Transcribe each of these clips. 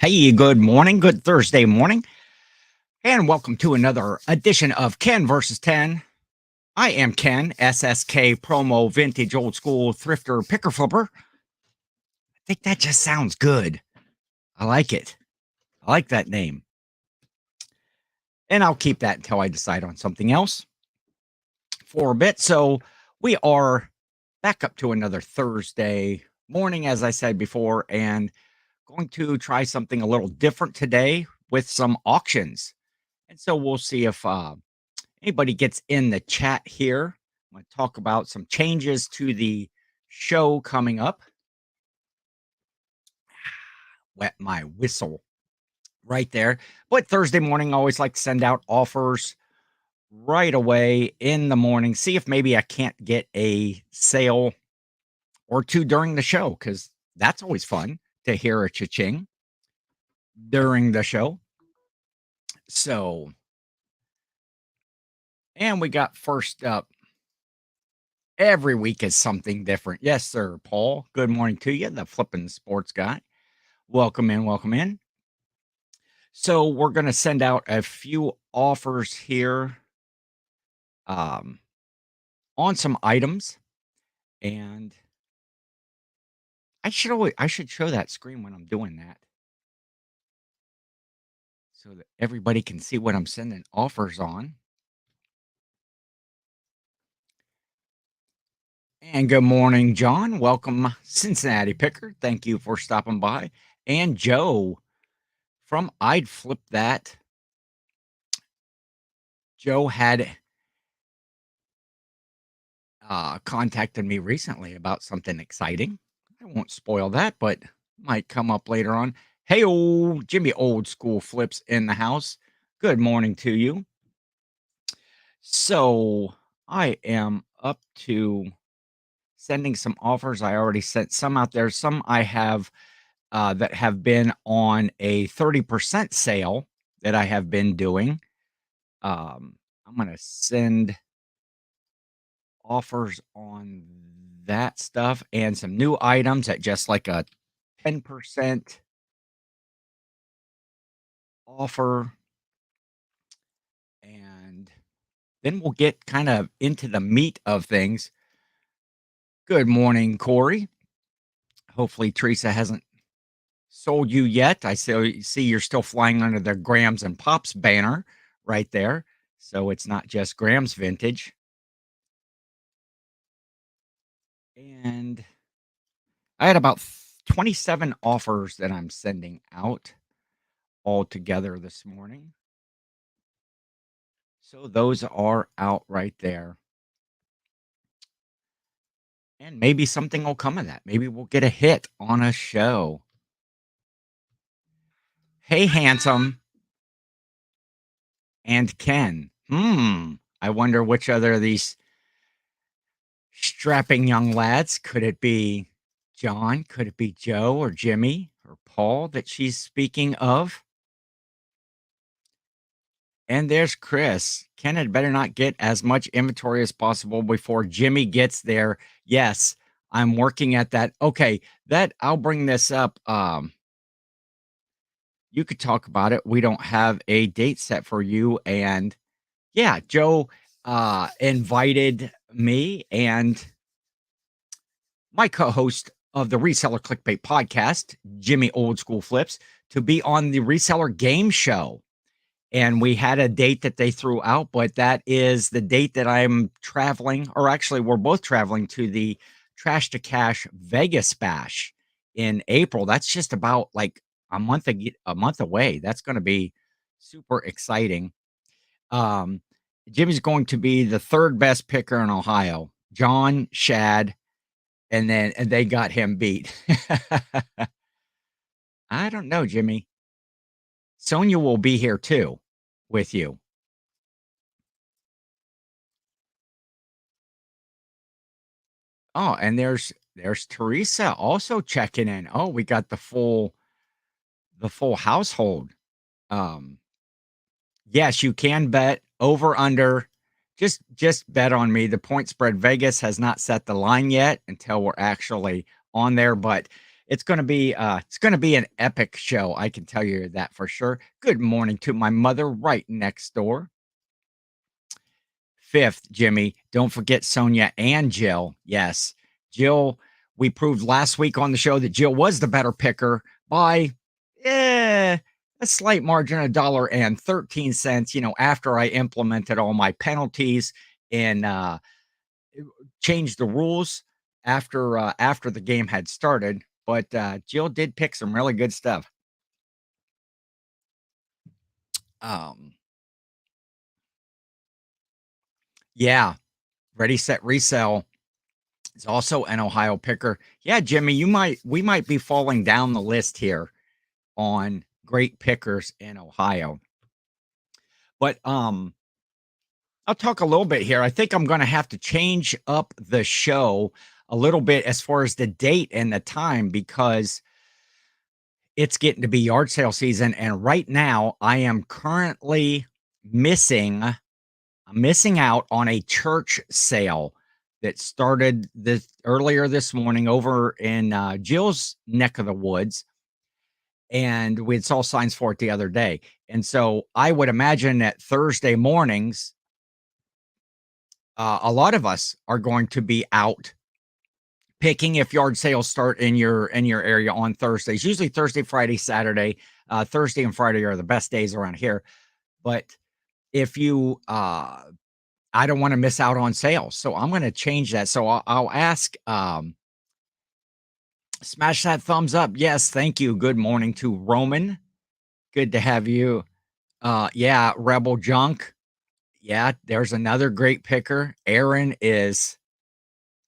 Hey, good morning, good Thursday morning, and welcome to another edition of Ken versus 10. I am Ken, SSK Promo Vintage Old School Thrifter Picker Flipper. I think that just sounds good. I like it. I like that name. And I'll keep that until I decide on something else for a bit. So we are back up to another Thursday morning, as I said before, and going to try something a little different today with some auctions. And so we'll see if anybody gets in the chat here. I'm going to talk about some changes to the show coming up. Wet my whistle right there. But Thursday morning, I always like to send out offers right away in the morning. See if maybe I can't get a sale or two during the show, because that's always fun to hear a cha-ching during the show. So, and we got first up. Every week is something different. Yes, sir, Paul. Good morning to you, the flipping sports guy. Welcome in, welcome in. So we're going to send out a few offers here um, on some items, and I should show that screen when I'm doing that, so that everybody can see what I'm sending offers on. And good morning, John. Welcome, Cincinnati Picker. Thank you for stopping by. And Joe from I'd Flip That. Joe had contacted me recently about something exciting. I won't spoil that, but might come up later on. Hey, old Jimmy Old School Flips in the house. Good morning to you. So I am up to sending some offers. I already sent some out there. Some I have that have been on a 30% sale that I have been doing. I'm going to send offers on that stuff and some new items at just like a 10% offer. And then we'll get kind of into the meat of things. Good morning, Corey. Hopefully, Teresa hasn't sold you yet. I see you're still flying under the Grams and Pops banner right there. So it's not just Grams Vintage. And I had about 27 offers that I'm sending out all together this morning. So those are out right there. And maybe something will come of that. Maybe we'll get a hit on a show. Hey, handsome and Ken. I wonder which other of these strapping young lads. Could it be John? Could it be Joe or Jimmy or Paul that she's speaking of? And there's Chris. Ken had better not get as much inventory as possible before Jimmy gets there. Yes, I'm working at that. Okay, that I'll bring this up. You could talk about it. We don't have a date set for you. And yeah, Joe invited me and my co-host of the Reseller Clickbait podcast, Jimmy Old School Flips, to be on the Reseller Game Show. And we had a date that they threw out, but that is the date that I'm traveling, or actually, we're both traveling to the Trash to Cash Vegas Bash in April. That's just about like a month away. That's going to be super exciting. Jimmy's going to be the third best picker in Ohio. John, Shad, and they got him beat. I don't know, Jimmy. Sonia will be here too with you. Oh, and there's Teresa also checking in. Oh, we got the full household. Um, yes, you can bet over under. Just bet on me. The point spread Vegas has not set the line yet until we're actually on there, but It's gonna be an epic show. I can tell you that for sure. Good morning to my mother right next door. Fifth, Jimmy, don't forget Sonia and Jill. Yes, Jill. We proved last week on the show that Jill was the better picker by a slight margin, $1.13. After I implemented all my penalties and changed the rules after the game had started. But Jill did pick some really good stuff. Um, yeah, Ready Set Resell is also an Ohio picker. Yeah, Jimmy, we might be falling down the list here on great pickers in Ohio. But I'll talk a little bit here. I think I'm going to have to change up the show a little bit as far as the date and the time because it's getting to be yard sale season, and right now I am currently missing I'm missing out on a church sale that started this earlier this morning over in Jill's neck of the woods, and we saw signs for it the other day. And so I would imagine that Thursday mornings, a lot of us are going to be out picking if yard sales start in your area on Thursdays. Usually Thursday, Friday, Saturday. Thursday and Friday are the best days around here. But if you I don't want to miss out on sales. So I'm going to change that. So I'll ask, smash that thumbs up. Yes. Thank you. Good morning to Roman. Good to have you. Yeah. Rebel Junk. Yeah. There's another great picker.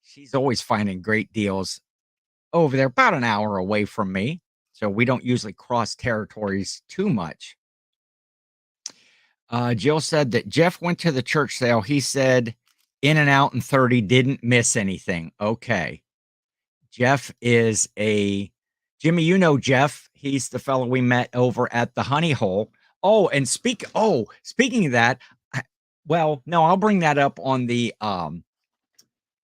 She's always finding great deals over there, about an hour away from me. So we don't usually cross territories too much. Jill said that Jeff went to the church sale. He said in and out in 30, didn't miss anything. Okay. Jeff is Jimmy, you know Jeff. He's the fellow we met over at the Honey Hole. Oh, and speaking of that, no, I'll bring that up on the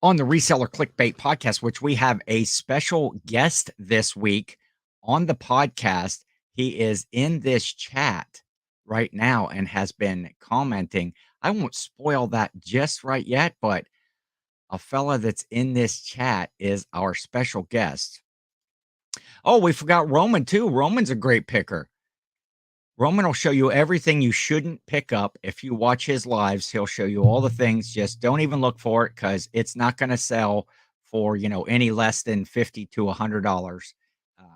Reseller Clickbait podcast, which we have a special guest this week on the podcast. He is in this chat right now and has been commenting. I won't spoil that just right yet, but a fella that's in this chat is our special guest. Oh, we forgot Roman too. Roman's a great picker. Roman will show you everything you shouldn't pick up. If you watch his lives, he'll show you all the things. Just don't even look for it because it's not going to sell for, any less than $50 to $100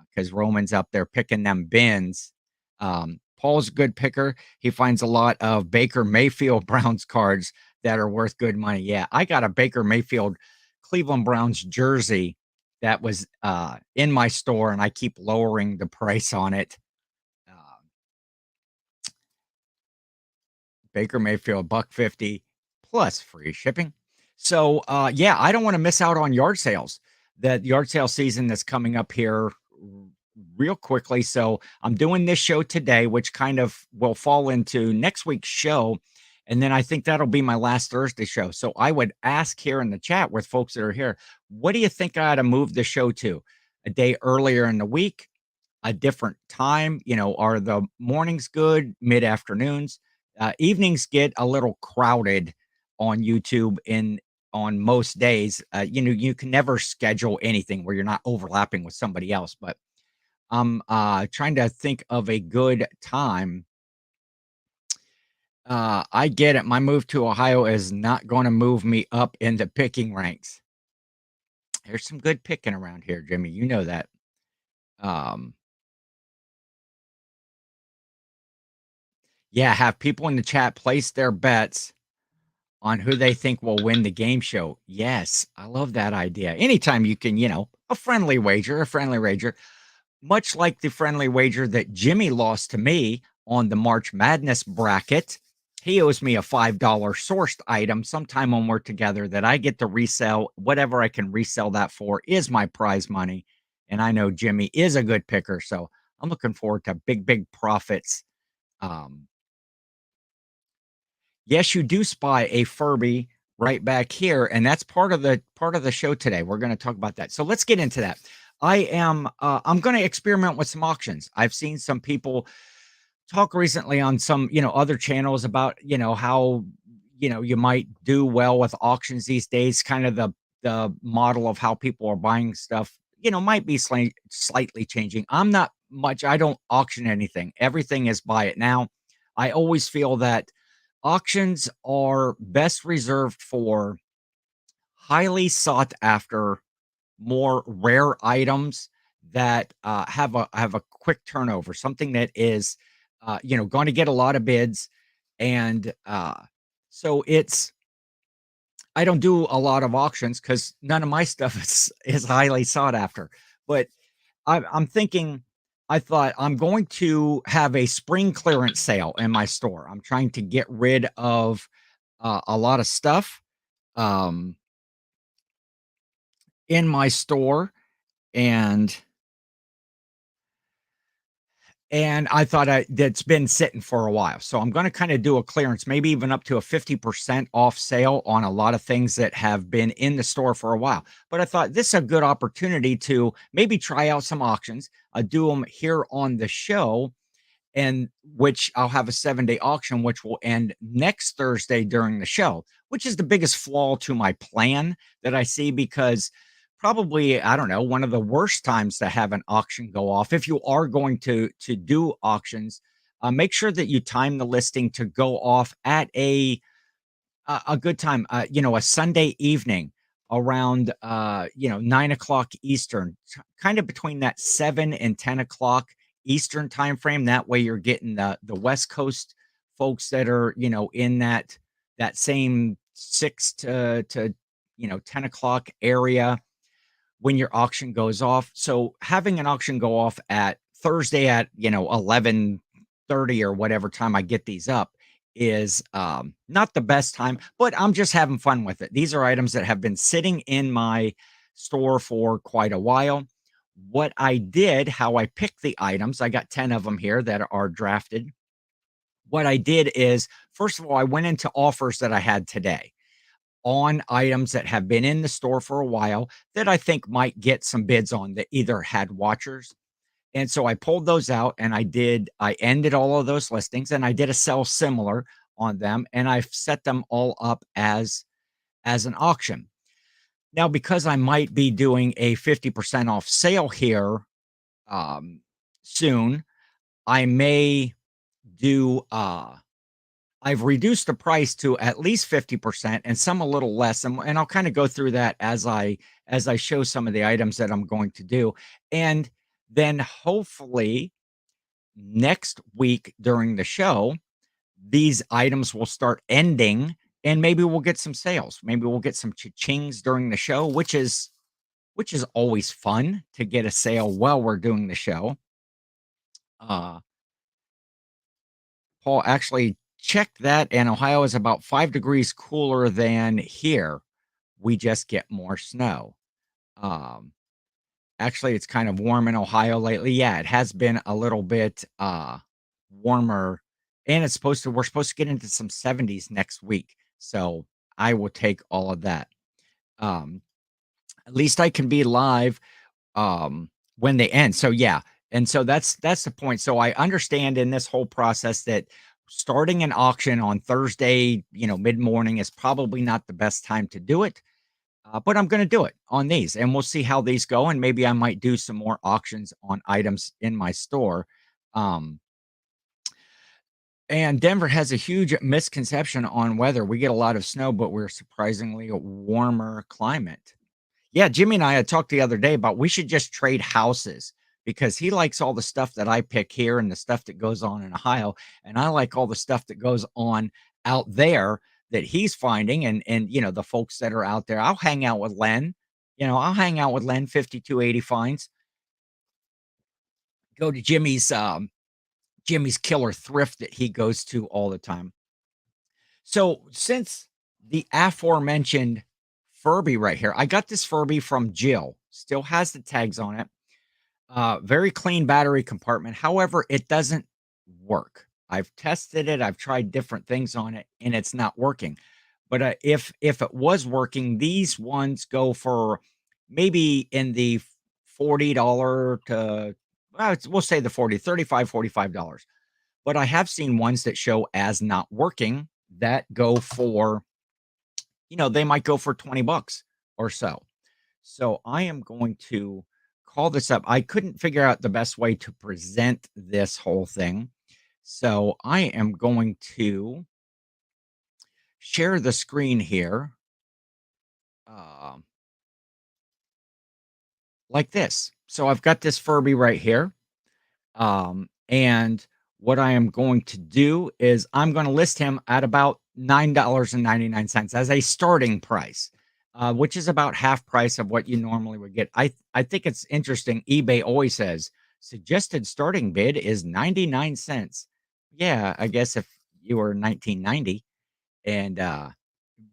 because Roman's up there picking them bins. Paul's a good picker. He finds a lot of Baker Mayfield Browns cards that are worth good money. Yeah, I got a Baker Mayfield Cleveland Browns jersey that was in my store, and I keep lowering the price on it. Baker Mayfield, $150 plus free shipping. So, yeah, I don't want to miss out on yard sales. That yard sale season that's coming up here real quickly. So I'm doing this show today, which kind of will fall into next week's show. And then I think that'll be my last Thursday show. So I would ask here in the chat with folks that are here, what do you think I ought to move the show to? A day earlier in the week, a different time? Are the mornings good, mid afternoons? Evenings get a little crowded on YouTube on most days. You can never schedule anything where you're not overlapping with somebody else. But I'm trying to think of a good time. I get it. My move to Ohio is not going to move me up in the picking ranks. There's some good picking around here, Jimmy. You know that. Yeah, have people in the chat place their bets on who they think will win the game show. Yes, I love that idea. Anytime you can, a friendly wager, much like the friendly wager that Jimmy lost to me on the March Madness bracket. He owes me a $5 sourced item sometime when we're together that I get to resell. Whatever I can resell that for is my prize money. And I know Jimmy is a good picker. So I'm looking forward to big profits. Yes, you do spy a Furby right back here, and that's part of the show today. We're going to talk about that. So let's get into that. I'm going to experiment with some auctions. I've seen some people talk recently on some, other channels about, how, you might do well with auctions these days. Kind of the model of how people are buying stuff, might be slightly changing. I don't auction anything. Everything is buy it now. I always feel that auctions are best reserved for highly sought after, more rare items that have a quick turnover, something that is, going to get a lot of bids, and so it's I don't do a lot of auctions because none of my stuff is highly sought after. But I'm thinking, I thought I'm going to have a spring clearance sale in my store. I'm trying to get rid of a lot of stuff um, in my store, and I thought that's been sitting for a while. So I'm going to kind of do a clearance, maybe even up to a 50% off sale on a lot of things that have been in the store for a while. But I thought this is a good opportunity to maybe try out some auctions, do them here on the show, and which I'll have a 7-day auction, which will end next Thursday during the show, which is the biggest flaw to my plan that I see, because probably, I don't know, one of the worst times to have an auction go off. If you are going to do auctions, make sure that you time the listing to go off at a good time, a Sunday evening around, 9 o'clock Eastern, kind of between that 7 and 10 o'clock Eastern time frame. That way, you're getting the West Coast folks that are, in that same 6 to 10 o'clock area when your auction goes off. So having an auction go off at Thursday at 11:30 or whatever time I get these up is not the best time, but I'm just having fun with it. These are items that have been sitting in my store for quite a while. What I did, how I picked the items, I got 10 of them here that are drafted. What I did is, first of all, I went into offers that I had today on items that have been in the store for a while that I think might get some bids on, that either had watchers. And so I pulled those out, and I ended all of those listings, and I did a sell similar on them, and I've set them all up as an auction. Now, because I might be doing a 50% off sale here um, soon, I may do I've reduced the price to at least 50% and some a little less, and I'll kinda go through that as I show some of the items that I'm going to do, and then hopefully next week during the show, these items will start ending, and maybe we'll get some sales. Maybe we'll get some cha-chings during the show, which is always fun to get a sale while we're doing the show. Uh Paul actually checked that, and Ohio is about 5 degrees cooler than here. We just get more snow. Um, Actually, it's kind of warm in Ohio lately. Yeah, it has been a little bit warmer, and we're supposed to get into some 70s next week. So I will take all of that. Um, at least I can be live when they end. So yeah, and so that's the point. So I understand in this whole process that starting an auction on Thursday, mid-morning is probably not the best time to do it. But I'm going to do it on these, and we'll see how these go, and maybe I might do some more auctions on items in my store. um and Denver has a huge misconception on weather. We get a lot of snow, but we're surprisingly a warmer climate. Yeah, Jimmy and I had talked the other day about we should just trade houses, because he likes all the stuff that I pick here and the stuff that goes on in Ohio, and I like all the stuff that goes on out there that he's finding, and the folks that are out there. I'll hang out with Len. I'll hang out with Len 5280 finds. Go to Jimmy's killer thrift that he goes to all the time. So since the aforementioned Furby right here, I got this Furby from Jill. Still has the tags on it. Very clean battery compartment. However, it doesn't work. I've tested it. I've tried different things on it, and it's not working. But if it was working, these ones go for maybe in the $40 to, we'll say the 40, 35, $45. But I have seen ones that show as not working that go for, they might go for 20 bucks or so. So I am going to call this up. I couldn't figure out the best way to present this whole thing. So I am going to share the screen here, uh, like this. So I've got this Furby right here. And what I am going to do is I'm going to list him at about $9.99 as a starting price, which is about half price of what you normally would get. I think it's interesting. eBay always says suggested starting bid is 99 cents. Yeah, I guess if you were 1990 and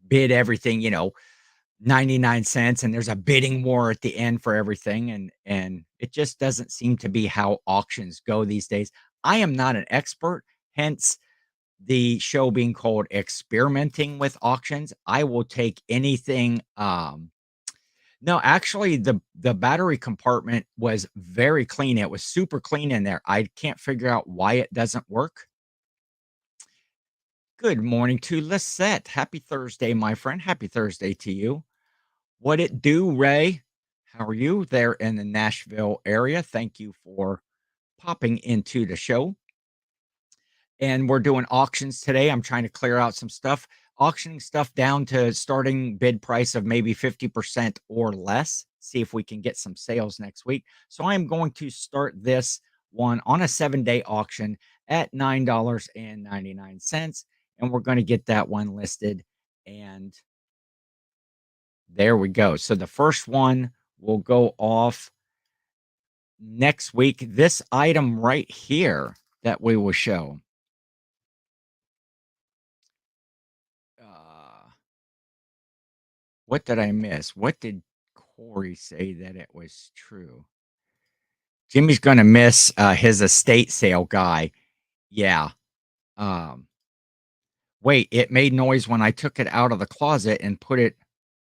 bid everything, 99 cents, and there's a bidding war at the end for everything, and it just doesn't seem to be how auctions go these days. I am not an expert, hence the show being called Experimenting with Auctions. I will take anything. No, actually, the battery compartment was very clean. It was super clean in there. I can't figure out why it doesn't work. Good morning to Lisette. Happy Thursday, my friend. Happy Thursday to you. What it do, Ray? How are you there in the Nashville area? Thank you for popping into the show. And we're doing auctions today. I'm trying to clear out some stuff, auctioning stuff down to starting bid price of maybe 50% or less. See if we can get some sales next week. So I'm going to start this one on a 7-day auction at $9.99. And we're going to get that one listed. And there we go. So the first one will go off next week. This item right here that we will show. What did I miss? What did Corey say that it was true? Jimmy's going to miss his estate sale guy. Yeah. Um, Wait, it made noise when I took it out of the closet and put it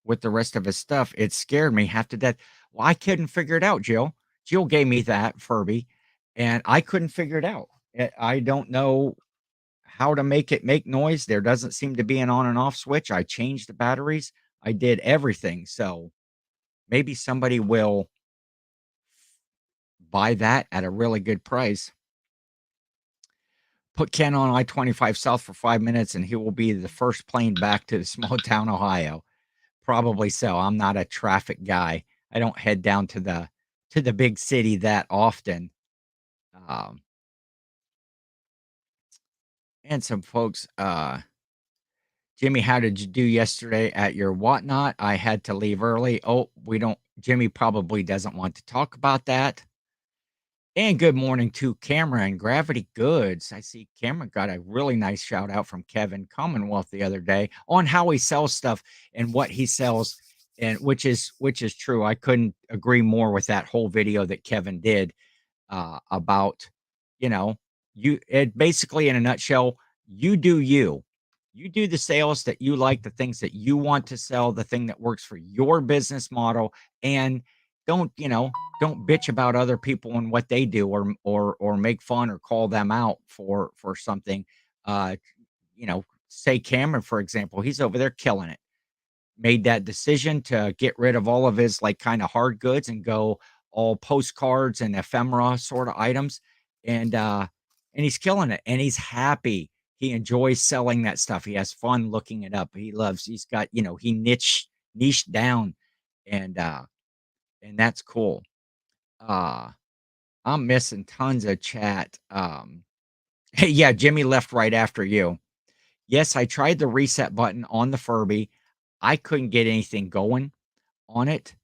with the rest of his stuff. It scared me half to death. Well, I couldn't figure it out, Jill. Jill gave me that Furby, and I couldn't figure it out. I don't know how to make it make noise. There doesn't seem to be an on and off switch. I changed the batteries. I did everything. So maybe somebody will buy that at a really good price. Put Ken on I-25 South for 5 minutes, and he will be the first plane back to the small town, Ohio. Probably so. I'm not a traffic guy. I don't head down to the big city that often. Um, and some folks, Jimmy, how did you do yesterday at your whatnot? I had to leave early. Oh, Jimmy probably doesn't want to talk about that. And good morning to Cameron, Gravity Goods. I see Cameron got a really nice shout out from Kevin Commonwealth the other day on how he sells stuff and what he sells, and which is true. I couldn't agree more with that whole video that Kevin did about, you know, it basically in a nutshell, you do you. You do the sales that you like, the things that you want to sell, the thing that works for your business model, and don't, don't bitch about other people and what they do, or make fun or call them out for something. Uh, say Cameron, for example, he's over there killing it. Made that decision to get rid of all of his like kind of hard goods and go all postcards and ephemera sort of items. And he's killing it, and he's happy. He enjoys selling that stuff. He has fun looking it up. He's got, he niched down, and that's cool. Uh I'm missing tons of chat. Hey, yeah, Jimmy left right after you. Yes, I tried the reset button on the Furby. I couldn't get anything going on it.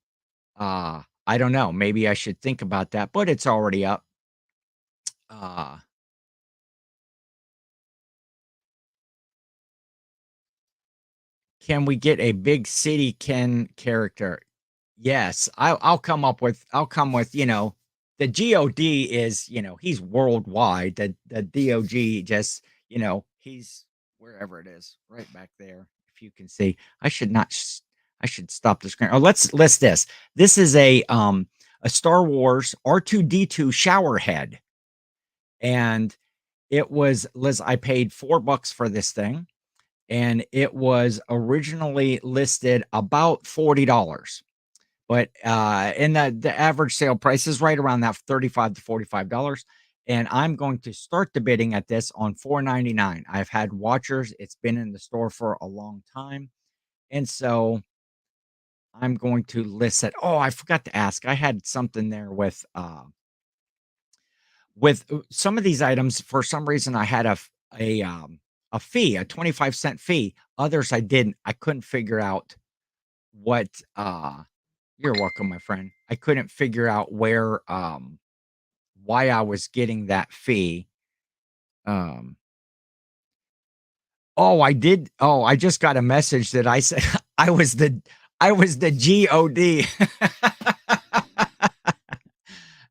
I don't know. Maybe I should think about that, but it's already up. Uh, can we get a big city Ken character? Yes, I'll come with, the God is, he's worldwide. The DOG just, he's wherever it is, right back there. If you can see, I should not, I should stop the screen. Oh, let's list this. This is a a Star Wars R2D2 shower head. And it was Liz, I paid $4 for this thing, and it was originally listed about $40. But, and the average sale price is right around that 35 to $45, and I'm going to start the bidding at this on 4.99. I've had watchers, it's been in the store for a long time, and so I'm going to list it. Oh, I forgot to ask. I had something there with some of these items. For some reason, I had a fee, a 25-cent fee. Others I didn't. I couldn't figure out what, you're welcome, my friend. I couldn't figure out where, why I was getting that fee. Um, oh, I did. Oh, I just got a message that I said I was the God.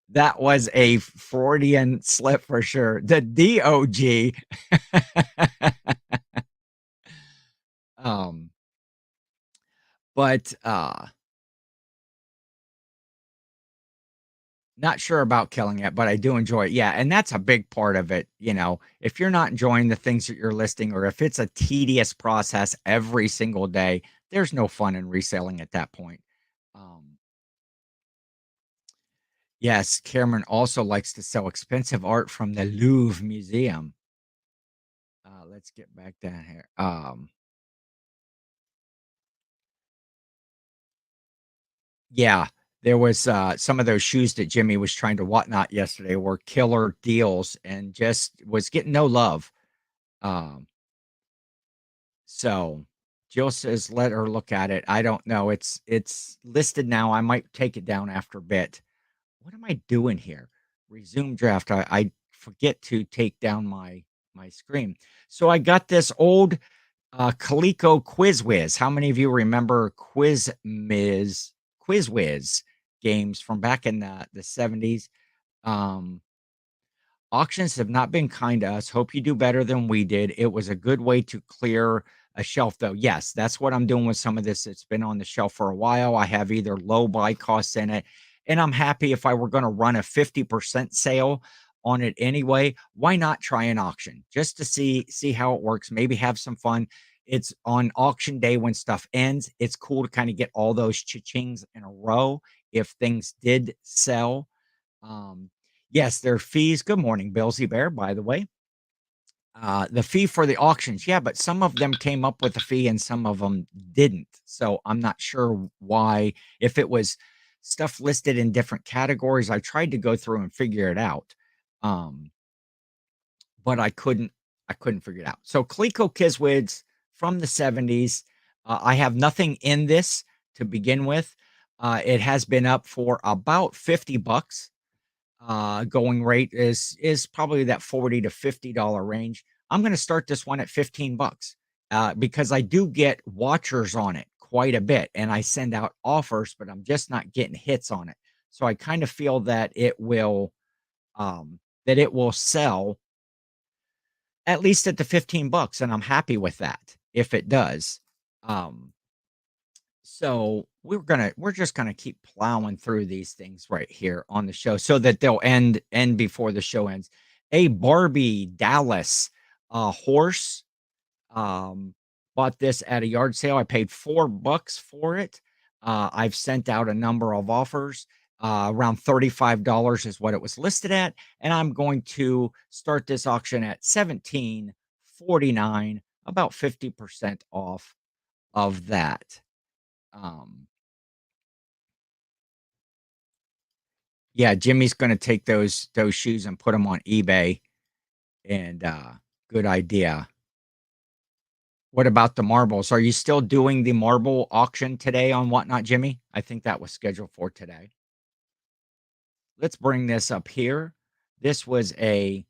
That was a Freudian slip for sure. The DOG. Um, but not sure about killing it, but I do enjoy it. Yeah, and that's a big part of it, if you're not enjoying the things that you're listing, or if it's a tedious process every single day, there's no fun in reselling at that point. Um, yes, Cameron also likes to sell expensive art from the Louvre Museum. Let's get back down here. Yeah, there was, some of those shoes that Jimmy was trying to whatnot yesterday were killer deals and just was getting no love. Um, so Jill says, "Let her look at it." I don't know. It's listed now. I might take it down after a bit. What am I doing here? Resume draft. I forget to take down my screen. So I got this old Coleco Quiz Whiz. How many of you remember Quiz Whiz games from back in the 70s? Um, Auctions have not been kind to us. Hope you do better than we did. It was a good way to clear a shelf, though. Yes, that's what I'm doing with some of this. It's been on the shelf for a while. I have either low buy costs in it, and I'm happy if I were going to run a 50% sale on it anyway. Why not try an auction just to see how it works? Maybe have some fun. It's on auction day when stuff ends. It's cool to kind of get all those cha-chings in a row if things did sell. um, yes, their fees. Good morning, Billsy Bear, by the way. The fee for the auctions, yeah, but some of them came up with a fee and some of them didn't. So I'm not sure why. If it was stuff listed in different categories, I tried to go through and figure it out. Um, but I couldn't figure it out. So Coleco Kiswids from the 70s. I have nothing in this to begin with. It has been up for about $50. Going rate is probably that 40 to $50 range. I'm going to start this one at $15 because I do get watchers on it quite a bit, and I send out offers, but I'm just not getting hits on it. So I kind of feel that it will sell at least at the $15, and I'm happy with that if it does. Um, so we're just gonna keep plowing through these things right here on the show so that they'll end before the show ends. A Barbie Dallas horse. Um, Bought this at a yard sale. I paid $4 for it. I've sent out a number of offers. Around $35 is what it was listed at, and I'm going to start this auction at 17.49, about 50% off of that. Um, Yeah, Jimmy's gonna take those shoes and put them on eBay, and, good idea. What about the marbles? Are you still doing the marble auction today on Whatnot, Jimmy? I think that was scheduled for today. Let's bring this up here. This was a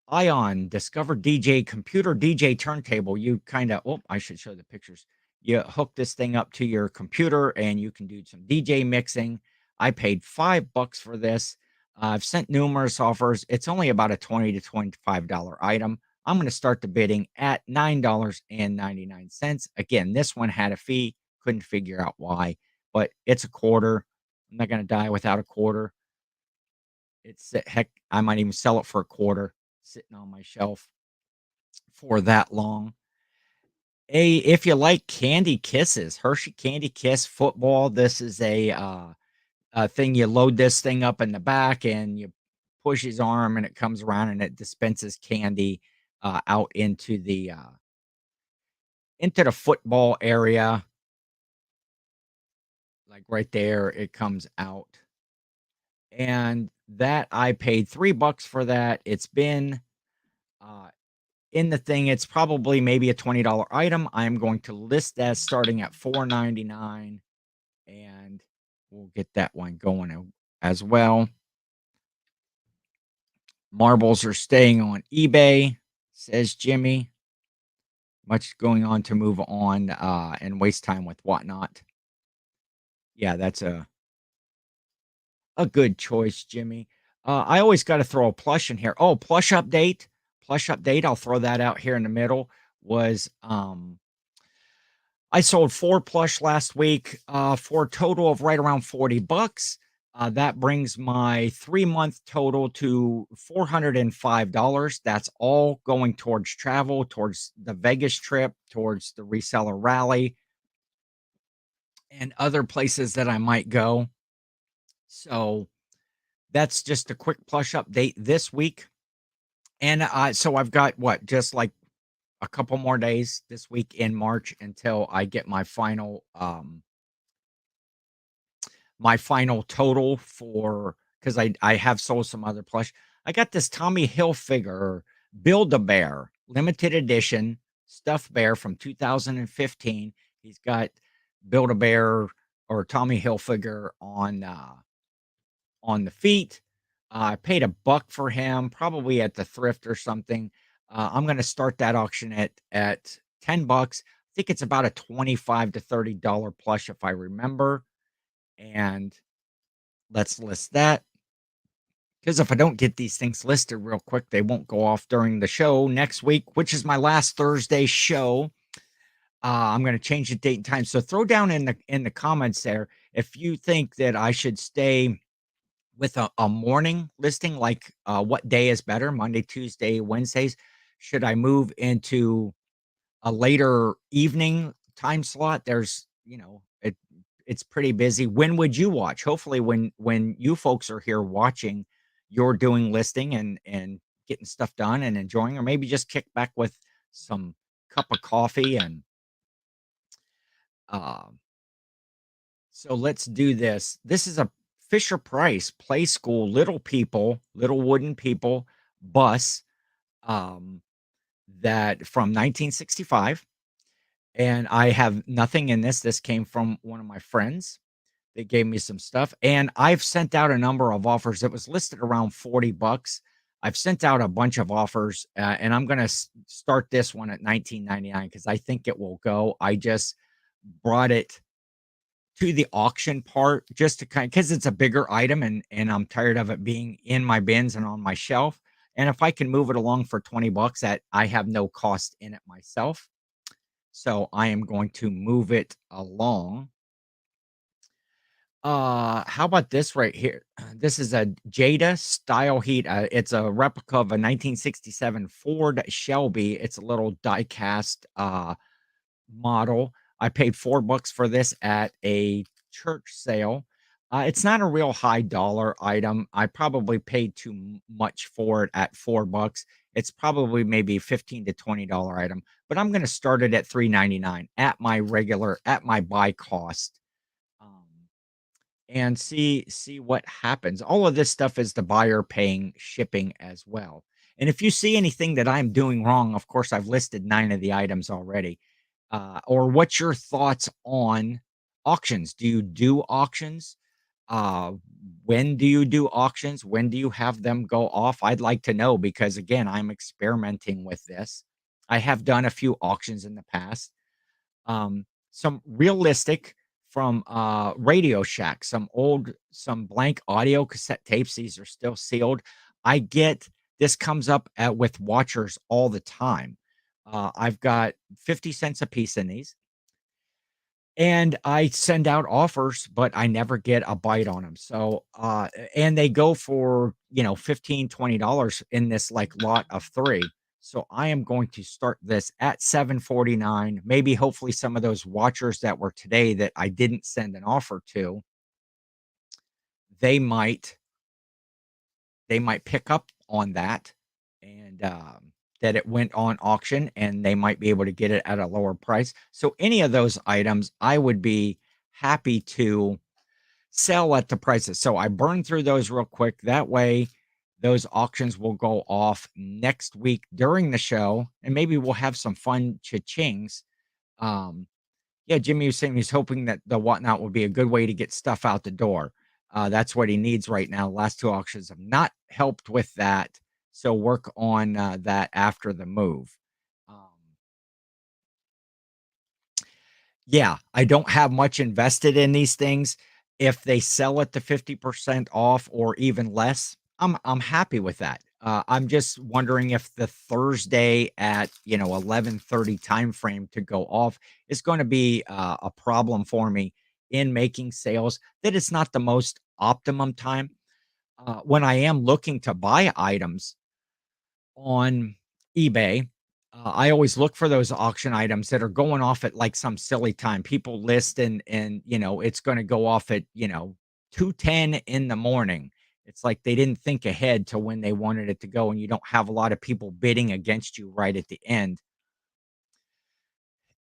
Ion Discover DJ computer DJ turntable. You kinda I should show the pictures. You hook this thing up to your computer, and you can do some DJ mixing. I paid $5 for this. I've sent numerous offers. It's only about a $20 to $25 item. I'm gonna start the bidding at $9.99. Again, this one had a fee, couldn't figure out why, but it's a quarter. I'm not gonna die without a quarter. Heck, I might even sell it for a quarter, sitting on my shelf for that long. If you like Candy Kisses, Hershey Candy Kiss football, this is a thing. You load this thing up in the back and you push his arm and it comes around and it dispenses candy out into the football area, like right there. It comes out, and that I paid $3 for that. It's been uh, in the thing. It's probably maybe a $20 item. I'm going to list that starting at $4.99, and we'll get that one going as well. Marbles are staying on eBay, says Jimmy. Much going on to move on and waste time with whatnot. Yeah, that's a good choice, Jimmy. I always got to throw a plush in here. Oh, plush update. Plush update. I'll throw that out here in the middle. Was I sold 4 plush last week for a total of right around $40. That brings my 3-month total to $405. That's all going towards travel, towards the Vegas trip, towards the reseller rally, and other places that I might go. So that's just a quick plush update this week. And so I've got what, just like a couple more days this week in March until I get my final total for, because I have sold some other plush. I got this Tommy Hilfiger Build-A-Bear limited edition stuffed bear from 2015. He's got Build-A-Bear or Tommy Hilfiger on the feet. I paid $1 for him, probably at the thrift or something. I'm going to start that auction at $10. I think it's about a $25 to $30 plush if I remember. And let's list that, because if I don't get these things listed real quick, they won't go off during the show next week, which is my last Thursday show. I'm going to change the date and time. So throw down in the comments there if you think that I should stay with a morning listing, like what day is better, Monday, Tuesday, Wednesdays. Should I move into a later evening time slot? It's pretty busy. When would you watch? Hopefully when you folks are here watching, you're doing listing and getting stuff done and enjoying, or maybe just kick back with some cup of coffee. And uh, so let's do this. This is a Fisher Price Play School Little Wooden People bus, um, that from 1965. And I have nothing in this. This came from one of my friends. They gave me some stuff, and I've sent out a number of offers. It was listed around $40. I've sent out a bunch of offers, and I'm going to start this one at $19.99 because I think it will go. I just brought it to the auction part just to because it's a bigger item, and I'm tired of it being in my bins and on my shelf. And if I can move it along for $20, that I have no cost in it myself. So I am going to move it along. How about this right here? This is a Jada Style Heat. It's a replica of a 1967 Ford Shelby. It's a little die-cast model. I paid $4 for this at a church sale. It's not a real high dollar item. I probably paid too much for it at $4. It's probably maybe $15 to $20 item, but I'm going to start it at $3.99 at my buy cost. And see what happens. All of this stuff is the buyer paying shipping as well. And if you see anything that I'm doing wrong, of course, I've listed 9 of the items already. Or what's your thoughts on auctions? Do you do auctions? Uh, when do you do auctions? When do you have them go off? I'd like to know, because again, I'm experimenting with this. I have done a few auctions in the past. Some realistic from Radio Shack, some blank audio cassette tapes. These are still sealed. I get this comes up with watchers all the time. I've got 50 cents a piece in these. and I send out offers, but I never get a bite on them. So, and they go for, 15, $20 in this like lot of 3. So I am going to start this at 7.49. Maybe hopefully some of those watchers that were today that I didn't send an offer to, they might they might pick up on that, and that it went on auction, and they might be able to get it at a lower price. So any of those items, I would be happy to sell at the prices. So I burn through those real quick. That way, those auctions will go off next week during the show, and maybe we'll have some fun cha-chings. Um, yeah, Jimmy was saying he's hoping that the whatnot will be a good way to get stuff out the door. That's what he needs right now. Last 2 auctions have not helped with that, so work on that after the move. Um, yeah, I don't have much invested in these things. If they sell it to 50% off or even less, I'm happy with that. I'm just wondering if the Thursday at 11:30 time frame to go off is going to be a problem for me in making sales. That it's not the most optimum time when I am looking to buy items on eBay. I always look for those auction items that are going off at like some silly time. People list and it's going to go off at 2:10 in the morning. It's like they didn't think ahead to when they wanted it to go, and you don't have a lot of people bidding against you right at the end.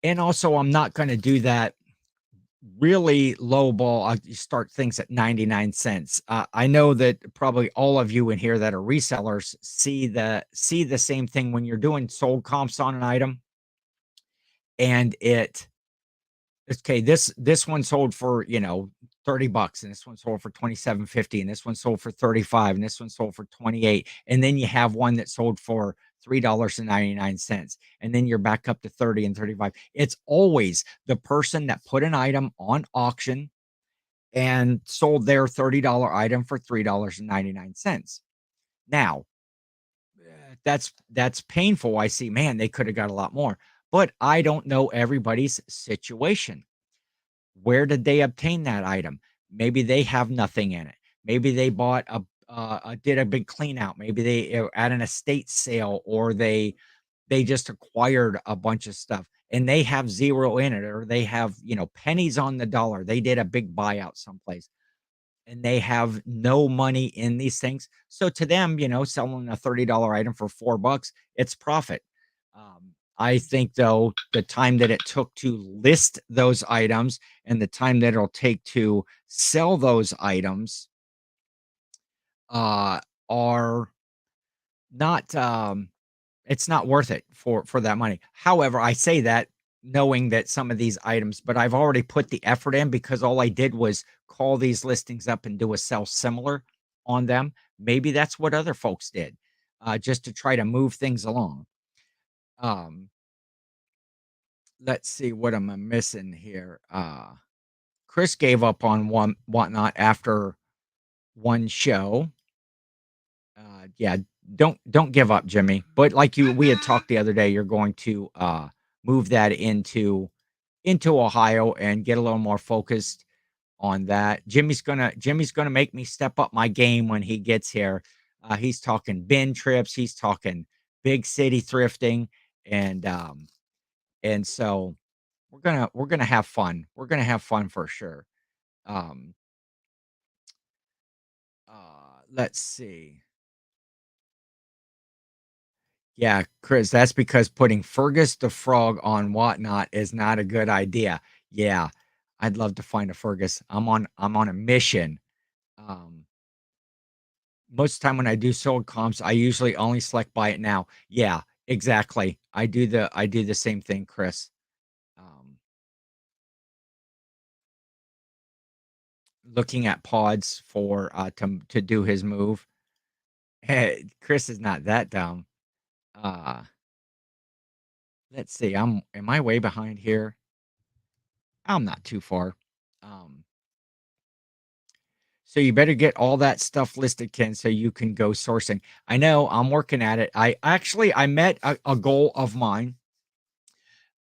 And also, I'm not going to do that really low ball. I start things at 99 cents. I know that probably all of you in here that are resellers see the same thing when you're doing sold comps on an item, and okay, this one sold for, 30 bucks, and this one sold for 27.50, and this one sold for 35, and this one sold for 28. And then you have one that sold for $3.99, and then you're back up to 30 and 35. It's always the person that put an item on auction and sold their $30 item for $3.99. Now, that's painful. I see, man, they could have got a lot more, but I don't know everybody's situation. Where did they obtain that item? Maybe they have nothing in it. Maybe they bought did a big clean out. Maybe they at an estate sale, or they just acquired a bunch of stuff and they have zero in it, or they have, pennies on the dollar. They did a big buyout someplace and they have no money in these things. So to them, selling a $30 item for $4, it's profit. I think though, the time that it took to list those items and the time that it'll take to sell those items uh, are not it's not worth it for that money. However, I say that knowing that some of these items, but I've already put the effort in because all I did was call these listings up and do a sell similar on them. Maybe that's what other folks did, just to try to move things along. Um, let's see, what am I missing here? Chris gave up on one whatnot after one show. Yeah, don't give up, Jimmy. But like we had talked the other day, you're going to move that into Ohio and get a little more focused on that. Jimmy's gonna make me step up my game when he gets here. He's talking bin trips, he's talking big city thrifting, and so we're gonna have fun. We're gonna have fun for sure. Um, let's see. Yeah, Chris, that's because putting Fergus the Frog on Whatnot is not a good idea. Yeah, I'd love to find a Fergus. I'm on a mission. Um, most of the time when I do sold comps, I usually only select buy it now. Yeah, exactly. I do the same thing, Chris. Um, looking at pods for to do his move. Hey, Chris is not that dumb. Uh, let's see. Am I way behind here? I'm not too far. Um, So you better get all that stuff listed, Ken, so you can go sourcing. I know I'm working at it. I met a goal of mine.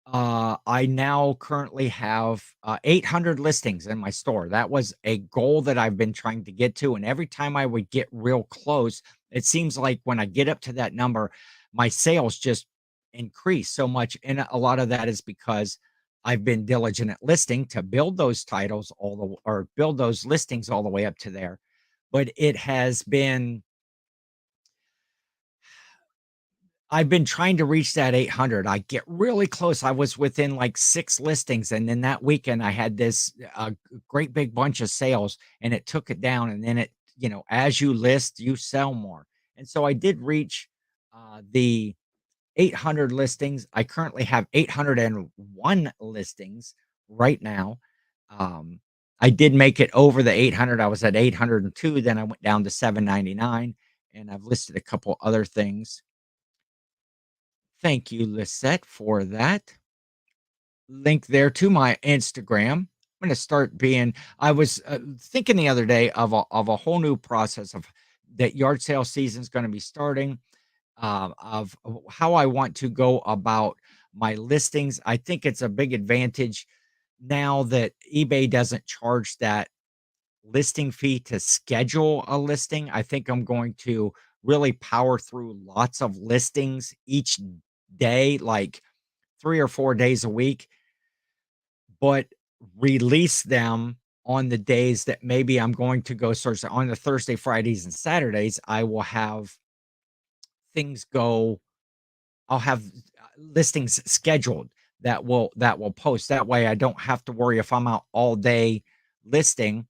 I now currently have 800 listings in my store. That was a goal that I've been trying to get to. And every time I would get real close, it seems like when I get up to that number, my sales just increase so much. And a lot of that is because I've been diligent at listing to build those titles or build those listings all the way up to there. But it has been I've been trying to reach that 800. I get really close. I was within like 6 listings, and then that weekend I had this, great big bunch of sales, and it took it down, and then as you list, you sell more. And so I did reach, the 800 listings. I currently have 801 listings right now. Um, I did make it over the 800. I was at 802, then I went down to 799, and I've listed a couple other things. Thank you, Lisette, for that. Link there to my Instagram. I'm gonna start being I was, thinking the other day of a whole new process of that yard sale season is gonna be starting, of how I want to go about my listings. I think it's a big advantage now that eBay doesn't charge that listing fee to schedule a listing. I think I'm going to really power through lots of listings each day, like 3 or 4 days a week, but release them on the days that maybe I'm going to go search. On the Thursday, Fridays, and Saturdays, I will have things go I'll have listings scheduled that will post. That way I don't have to worry if I'm out all day listing.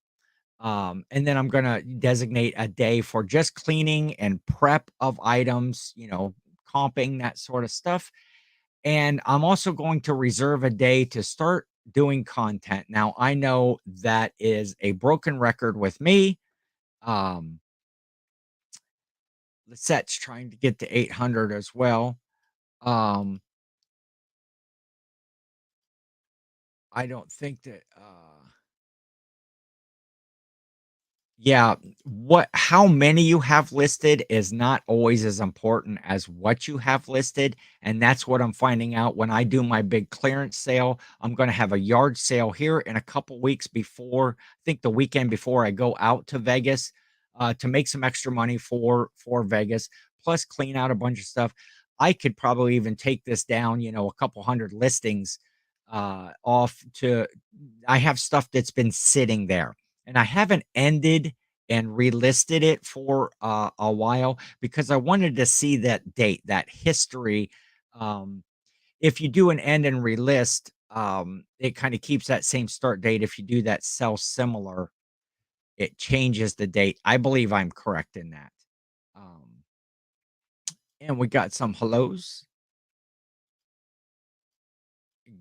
And then I'm gonna designate a day for just cleaning and prep of items, comping, that sort of stuff. And I'm also going to reserve a day to start doing content. Now, I know that is a broken record with me. Um, Lisette's trying to get to 800 as well. Um, I don't think that. Yeah, how many you have listed is not always as important as what you have listed, and that's what I'm finding out when I do my big clearance sale. I'm gonna have a yard sale here in a couple weeks before I think the weekend before I go out to Vegas, to make some extra money for Vegas, plus clean out a bunch of stuff. I could probably even take this down, a couple hundred listings, off to I have stuff that's been sitting there and I haven't ended and relisted it for a while because I wanted to see that date, that history. Um, if you do an end and relist, it kind of keeps that same start date. If you do that sell similar, it changes the date. I believe I'm correct in that. Um, and we got some hellos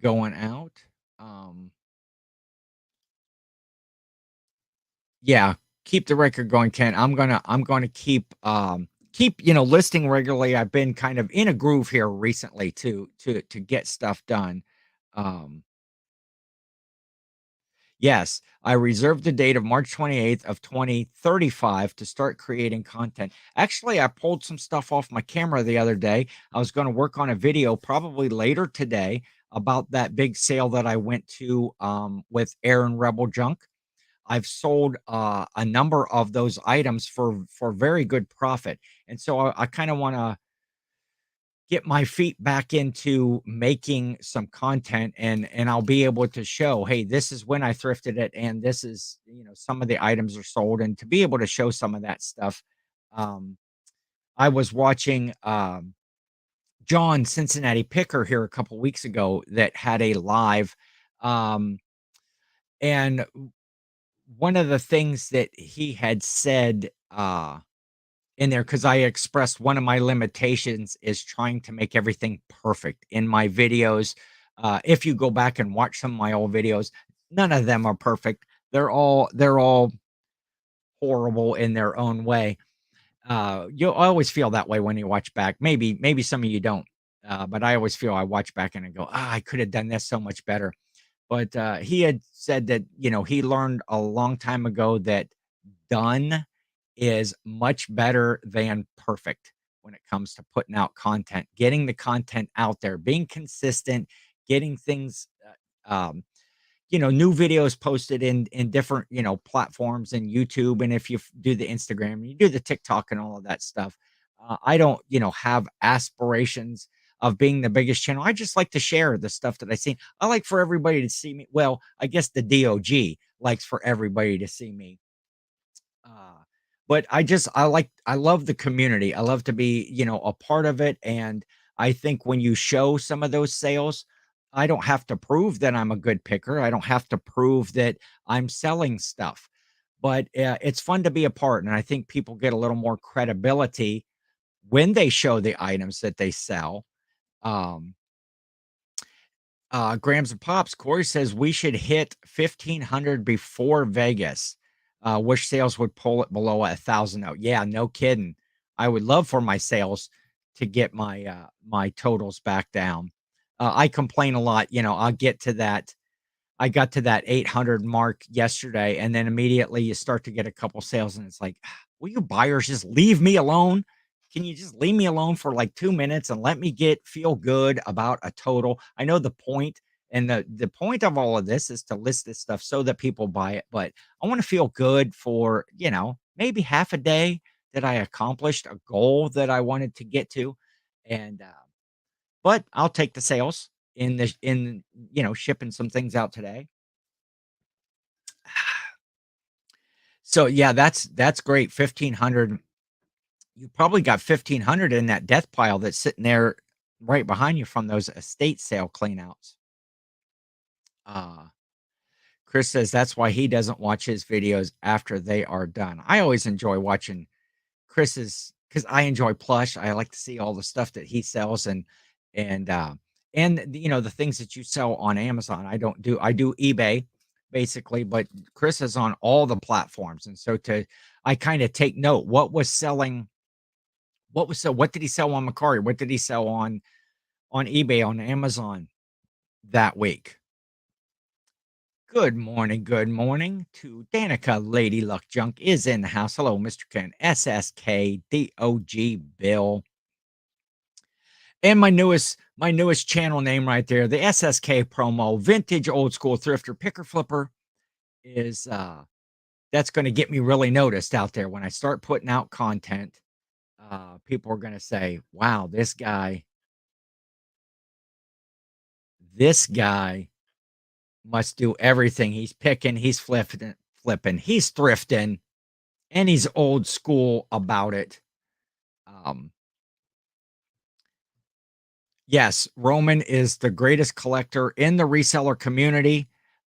going out. Um, Yeah, keep the record going, Ken. I'm gonna keep, listing regularly. I've been kind of in a groove here recently to get stuff done. Um, yes, I reserved the date of March 28th of 2035 to start creating content. Actually, I pulled some stuff off my camera the other day. I was gonna work on a video probably later today about that big sale that I went to with Aaron Rebel Junk. I've sold a number of those items for very good profit, and so I kind of want to get my feet back into making some content, and I'll be able to show, hey, this is when I thrifted it, and this is some of the items are sold, and to be able to show some of that stuff. Um, I was watching John Cincinnati Picker here a couple weeks ago that had a live, um, and one of the things that he had said, in there, because I expressed one of my limitations is trying to make everything perfect in my videos. If you go back and watch some of my old videos, none of them are perfect. They're all horrible in their own way. You'll always feel that way when you watch back. Maybe some of you don't, but I always feel I watch back and I go, I could have done this so much better. But he had said that he learned a long time ago that done is much better than perfect when it comes to putting out content, getting the content out there, being consistent, getting things, um, new videos posted in different, platforms and YouTube. And if you do the Instagram, you do the TikTok and all of that stuff. I don't, have aspirations of being the biggest channel. I just like to share the stuff that I see. I like for everybody to see me. Well, I guess the DOG likes for everybody to see me. Uh, but I love the community. I love to be, a part of it. And I think when you show some of those sales, I don't have to prove that I'm a good picker. I don't have to prove that I'm selling stuff. But it's fun to be a part. And I think people get a little more credibility when they show the items that they sell. Um, Grams of Pops, Corey says we should hit 1,500 before Vegas. Wish sales would pull it below 1,000 out. Yeah, no kidding. I would love for my sales to get my totals back down. I complain a lot. I'll get to that. I got to that 800 mark yesterday, and then immediately you start to get a couple sales, and it's like, will you buyers just leave me alone? Can you just leave me alone for like 2 minutes and let me feel good about a total? I know the point, and the point of all of this is to list this stuff so that people buy it. But I want to feel good for maybe half a day that I accomplished a goal that I wanted to get to, and but I'll take the sales in shipping some things out today. So, yeah, that's great, 1,500. You probably got 1,500 in that death pile that's sitting there right behind you from those estate sale cleanouts. Uh, Chris says that's why he doesn't watch his videos after they are done. I always enjoy watching Chris's because I enjoy plush. I like to see all the stuff that he sells and the things that you sell on Amazon. I do eBay basically, but Chris is on all the platforms. And so I kind of take note what did he sell on Macari? What did he sell on eBay, on Amazon that week? Good morning to Danica. Lady Luck Junk is in the house. Hello, Mr. Ken, SSK, DOG Bill. And my newest channel name right there, the SSK promo, vintage old school thrifter picker flipper, is that's going to get me really noticed out there when I start putting out content. People are going to say, wow, this guy must do everything. He's picking, he's flipping, he's thrifting, and he's old school about it. Um, yes, Roman is the greatest collector in the reseller community.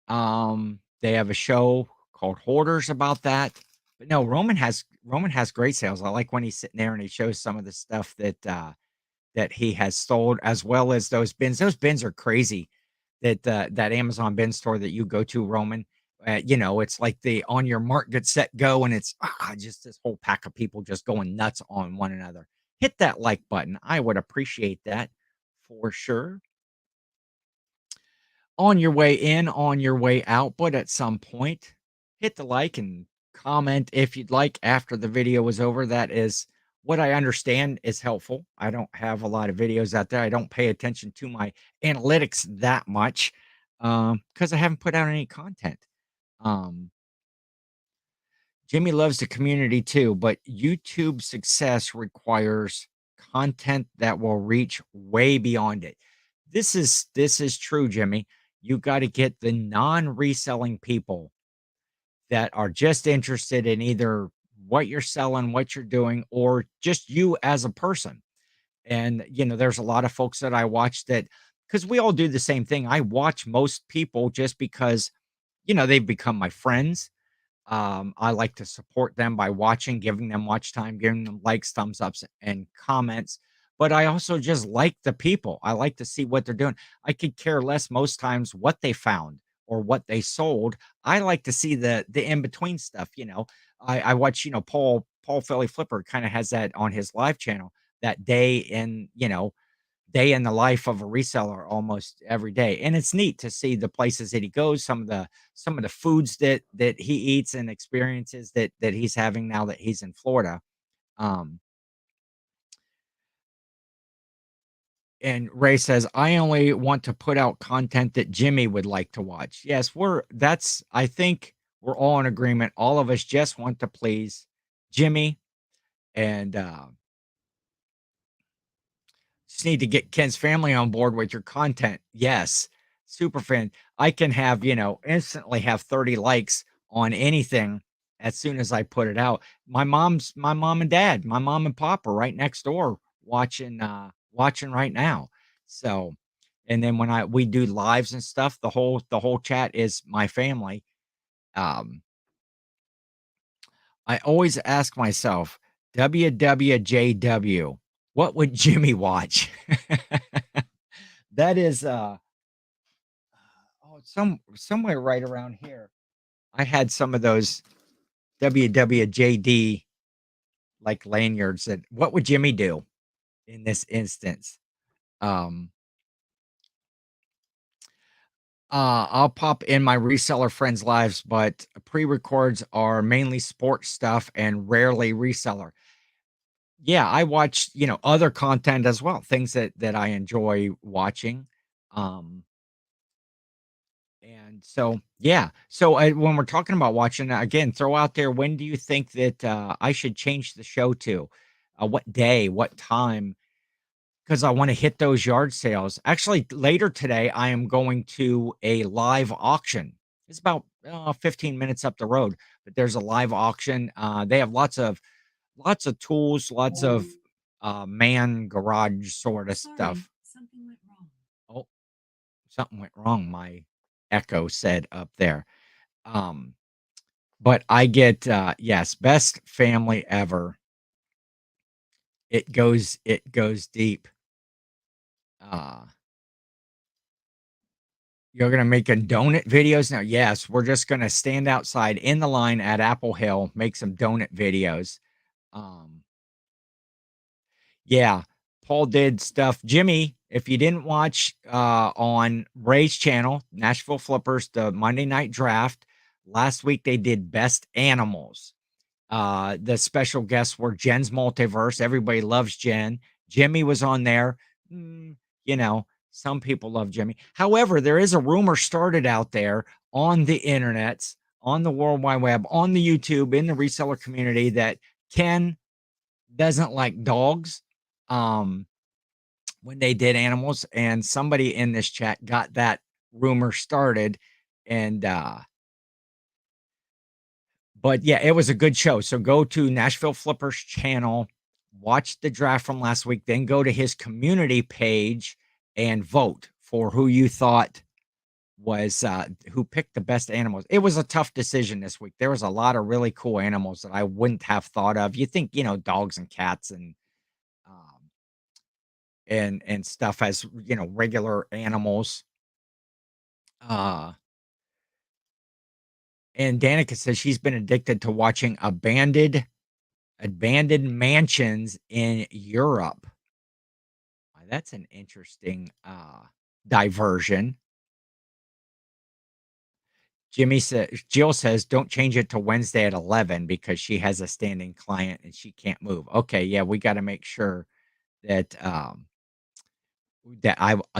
They have a show called Hoarders about that. But no, Roman has great sales. I like when he's sitting there and he shows some of the stuff that he has sold, as well as those bins. Those bins are crazy. That Amazon bin store that you go to, Roman. It's like the on your mark, get set, go, and it's just this whole pack of people just going nuts on one another. Hit that like button. I would appreciate that for sure. On your way in, on your way out, but at some point, hit the like and comment if you'd like after the video was over. That is what I understand is helpful. I don't have a lot of videos out there. I don't pay attention to my analytics that much because I haven't put out any content. Um, Jimmy loves the community too, but YouTube success requires content that will reach way beyond it. This is true, Jimmy. You got to get the non-reselling people that are just interested in either what you're selling, what you're doing, or just you as a person. And there's a lot of folks that I watch that because we all do the same thing. I watch most people just because they've become my friends. I like to support them by watching, giving them watch time, giving them likes, thumbs ups, and comments. But I also just like the people. I like to see what they're doing. I could care less most times what they found or what they sold. I like to see the in between stuff. I watch. Paul Philly Flipper kind of has that on his live channel. That day in the life of a reseller almost every day. And it's neat to see the places that he goes, some of the foods that he eats and experiences that he's having now that he's in Florida. Um And Ray says, I only want to put out content that Jimmy would like to watch. Yes, I think we're all in agreement. All of us just want to please Jimmy, and just need to get Ken's family on board with your content. Yes, super fan. I can have, instantly have 30 likes on anything as soon as I put it out. My mom and dad, my mom and pop are right next door watching right now. So, and then when we do lives and stuff, the whole chat is my family. Um, I always ask myself, WWJW, what would Jimmy watch? That is somewhere right around here. I had some of those WWJD like lanyards that what would Jimmy do in this instance? Um I'll pop in my reseller friends' lives, but pre-records are mainly sports stuff and rarely reseller. Yeah, I watch, other content as well, things that I enjoy watching. Um And so, yeah. So, when we're talking about watching, again, throw out there, when do you think that I should change the show to? What day, what time? Because I want to hit those yard sales. Actually, later today, I am going to a live auction. It's about 15 minutes up the road, but there's a live auction. They have lots of tools, lots of man garage sort of stuff. Something went wrong. Oh, something went wrong. My echo said up there. Um, but I get, yes, best family ever. It goes deep. Uh, you're gonna make a donut videos now? Yes, we're just gonna stand outside in the line at Apple Hill, make some donut videos. Um, yeah, Paul did stuff. Jimmy, if you didn't watch on Ray's channel, Nashville Flippers, the Monday night draft, last week they did best animals. The special guests were Jen's Multiverse. Everybody loves Jen. Jimmy was on there. Some people love Jimmy. However, there is a rumor started out there on the internets, on the World Wide Web, on the YouTube, in the reseller community that Ken doesn't like dogs. Um, when they did animals, and somebody in this chat got that rumor started, and but yeah, it was a good show. So go to Nashville Flippers channel, watch the draft from last week, then go to his community page and vote for who you thought was who picked the best animals. It was a tough decision this week. There was a lot of really cool animals that I wouldn't have thought of. You think, dogs and cats um and stuff as, regular animals. Uh and Danica says she's been addicted to watching abandoned mansions in Europe. That's an interesting diversion. Jill says, don't change it to Wednesday at 11 because she has a standing client and she can't move. Okay, yeah, we got to make sure that I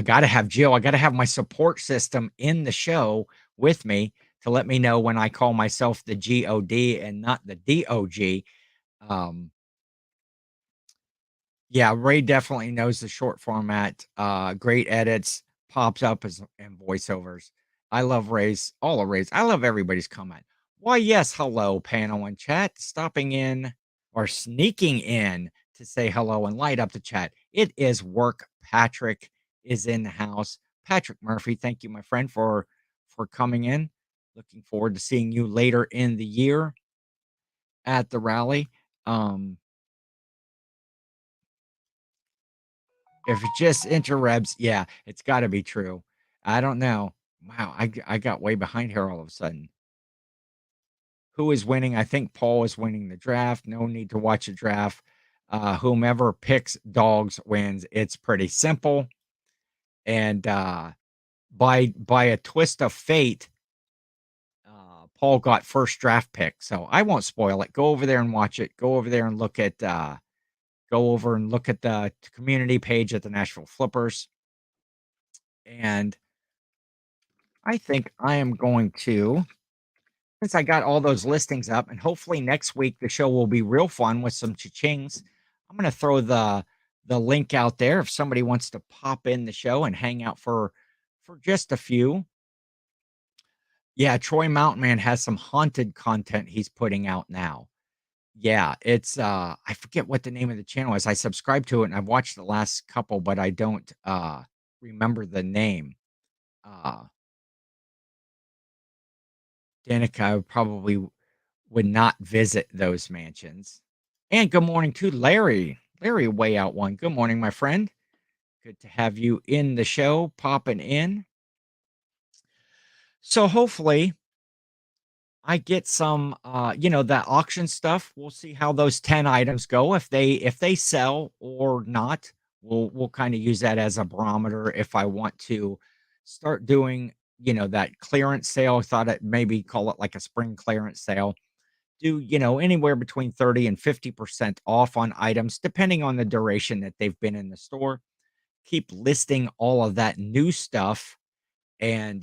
got to have Jill. I got to have my support system in the show with me to let me know when I call myself the God and not the Dog. Um, Yeah, Ray definitely knows the short format. Great edits, pops up as and voiceovers. I love all of Ray's. I love everybody's comment. Why, yes, hello, panel and chat, stopping in or sneaking in to say hello and light up the chat. It is work. Patrick is in the house. Patrick Murphy, thank you, my friend, for coming in. Looking forward to seeing you later in the year at the rally. Um, If it just interrupts, yeah, it's gotta be true. I don't know. Wow, I got way behind here all of a sudden. Who is winning? I think Paul is winning the draft. No need to watch a draft. Whomever picks dogs wins. It's pretty simple. And by a twist of fate, Paul got first draft pick. So I won't spoil it. Go over there and watch it. Go over there and look at go over and look at the community page at the Nashville Flippers. And I think I am going to, since I got all those listings up, and hopefully next week the show will be real fun with some cha-chings. I'm going to throw the link out there if somebody wants to pop in the show and hang out for just a few. Yeah, Troy Mountain Man has some haunted content he's putting out now. Yeah, it's I forget what the name of the channel is. I subscribe to it and I've watched the last couple, but I don't remember the name. Uh Danica probably would not visit those mansions. And good morning to Larry. Larry way out one. Good morning, my friend. Good to have you in the show, popping in. So hopefully I get some that auction stuff. We'll see how those 10 items go. If they sell or not, we'll kind of use that as a barometer if I want to start doing, that clearance sale. I thought it maybe call it like a spring clearance sale. Do, anywhere between 30 and 50% off on items, depending on the duration that they've been in the store. Keep listing all of that new stuff and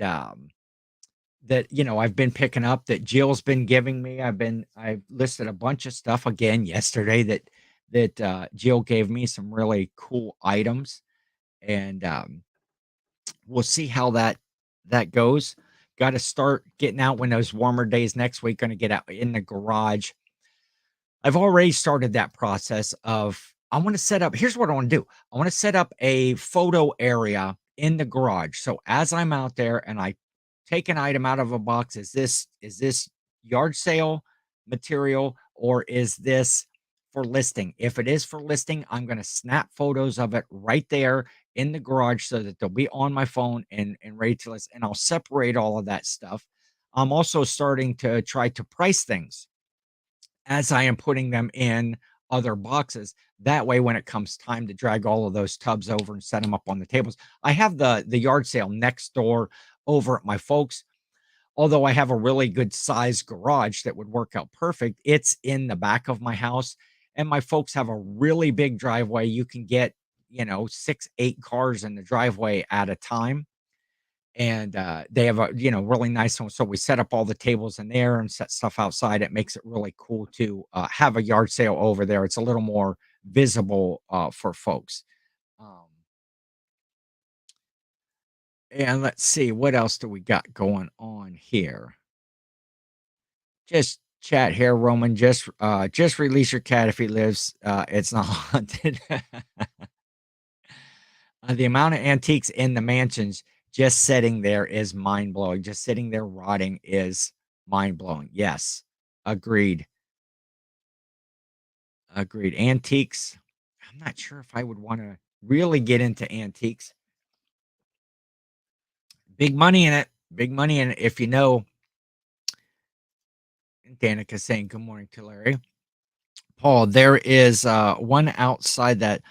that, I've been picking up that Jill's been giving me. I've listed a bunch of stuff again yesterday that Jill gave me some really cool items. And we'll see how that goes. Got to start getting out when those warmer days next week. Going to get out in the garage. I've already started that process of I want to set up. Here's what I want to do. I want to set up a photo area in the garage. So as I'm out there and I take an item out of a box, is this yard sale material or is this for listing? If it is for listing, I'm going to snap photos of it right there in the garage so that they'll be on my phone and ready to list. And I'll separate all of that stuff. I'm also starting to try to price things as I am putting them in other boxes. That way, when it comes time to drag all of those tubs over and set them up on the tables, I have the yard sale next door over at my folks. Although I have a really good size garage that would work out perfect, it's in the back of my house. And my folks have a really big driveway. You can get, 6, 8 cars in the driveway at a time. And they have a really nice one. So we set up all the tables in there and set stuff outside. It makes it really cool to have a yard sale over there. It's a little more visible for folks. And let's see, what else do we got going on here? Just chat here, Roman. Just release your cat if he lives. It's not haunted. The amount of antiques in the mansions just sitting there is mind blowing. Just sitting there rotting is mind blowing. Yes, agreed. Agreed. Antiques. I'm not sure if I would want to really get into antiques. Big money in it. Big money in it. If you know, Danica saying good morning to Larry. Paul, there is one outside that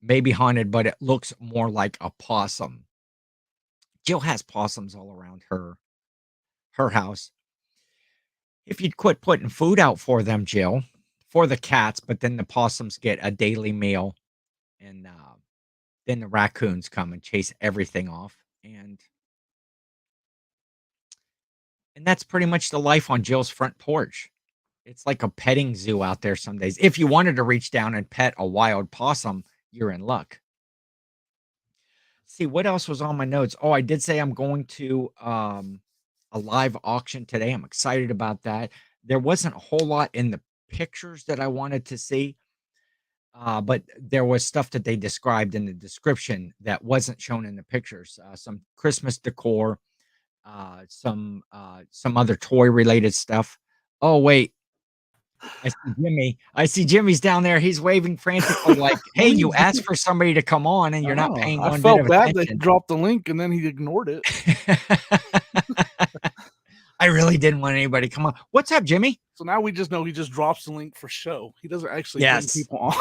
may be haunted, but it looks more like a possum. Jill has possums all around her house. If you'd quit putting food out for them, Jill, for the cats, but then the possums get a daily meal, and then the raccoons come and chase everything off, and that's pretty much the life on Jill's front porch. It's like a petting zoo out there some days. If you wanted to reach down and pet a wild possum, you're in luck. See, what else was on my notes? Oh, I did say I'm going to a live auction today. I'm excited about that. There wasn't a whole lot in the pictures that I wanted to see, but there was stuff that they described in the description that wasn't shown in the pictures. Some Christmas decor, some other toy related stuff. Oh wait, I see Jimmy. I see Jimmy's down there. He's waving frantically, like, "Hey, you asked for somebody to come on, and you're not paying I one bit felt of bad that he attention." dropped the link and then he ignored it. I really didn't want anybody to come on. What's up, Jimmy? So now we just know he just drops the link for show. He doesn't actually bring Yes. people on.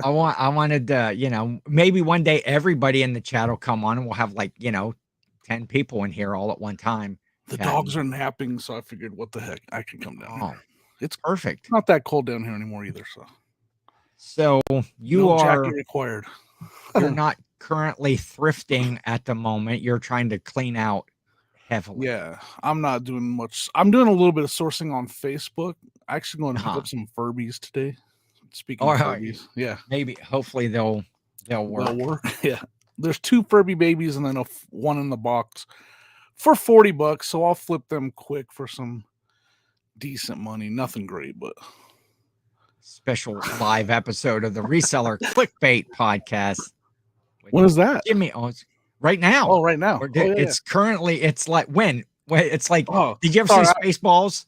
I wanted to, maybe one day everybody in the chat will come on and we'll have 10 people in here all at one time. The chatting. dogs are napping, so I figured, what the heck, I can come down here. It's perfect. not that cold down here anymore either. So So you No are jacket required. you're not currently thrifting at the moment. You're trying to clean out heavily. Yeah, I'm not doing much. I'm doing a little bit of sourcing on Facebook. Actually going to pick Uh-huh. up some Furbies today. Speaking Or of Furbies, yeah, maybe hopefully they'll work. they'll work. Yeah, there's 2 Furby babies and then one in the box for $40. So I'll flip them quick for some decent money. Nothing great, but Special live episode of the Reseller Clickbait podcast. when is that? Jimmy, it's right now. Oh, right now. Oh, yeah, It's currently. It's like when it's like. Oh, did you ever see Spaceballs?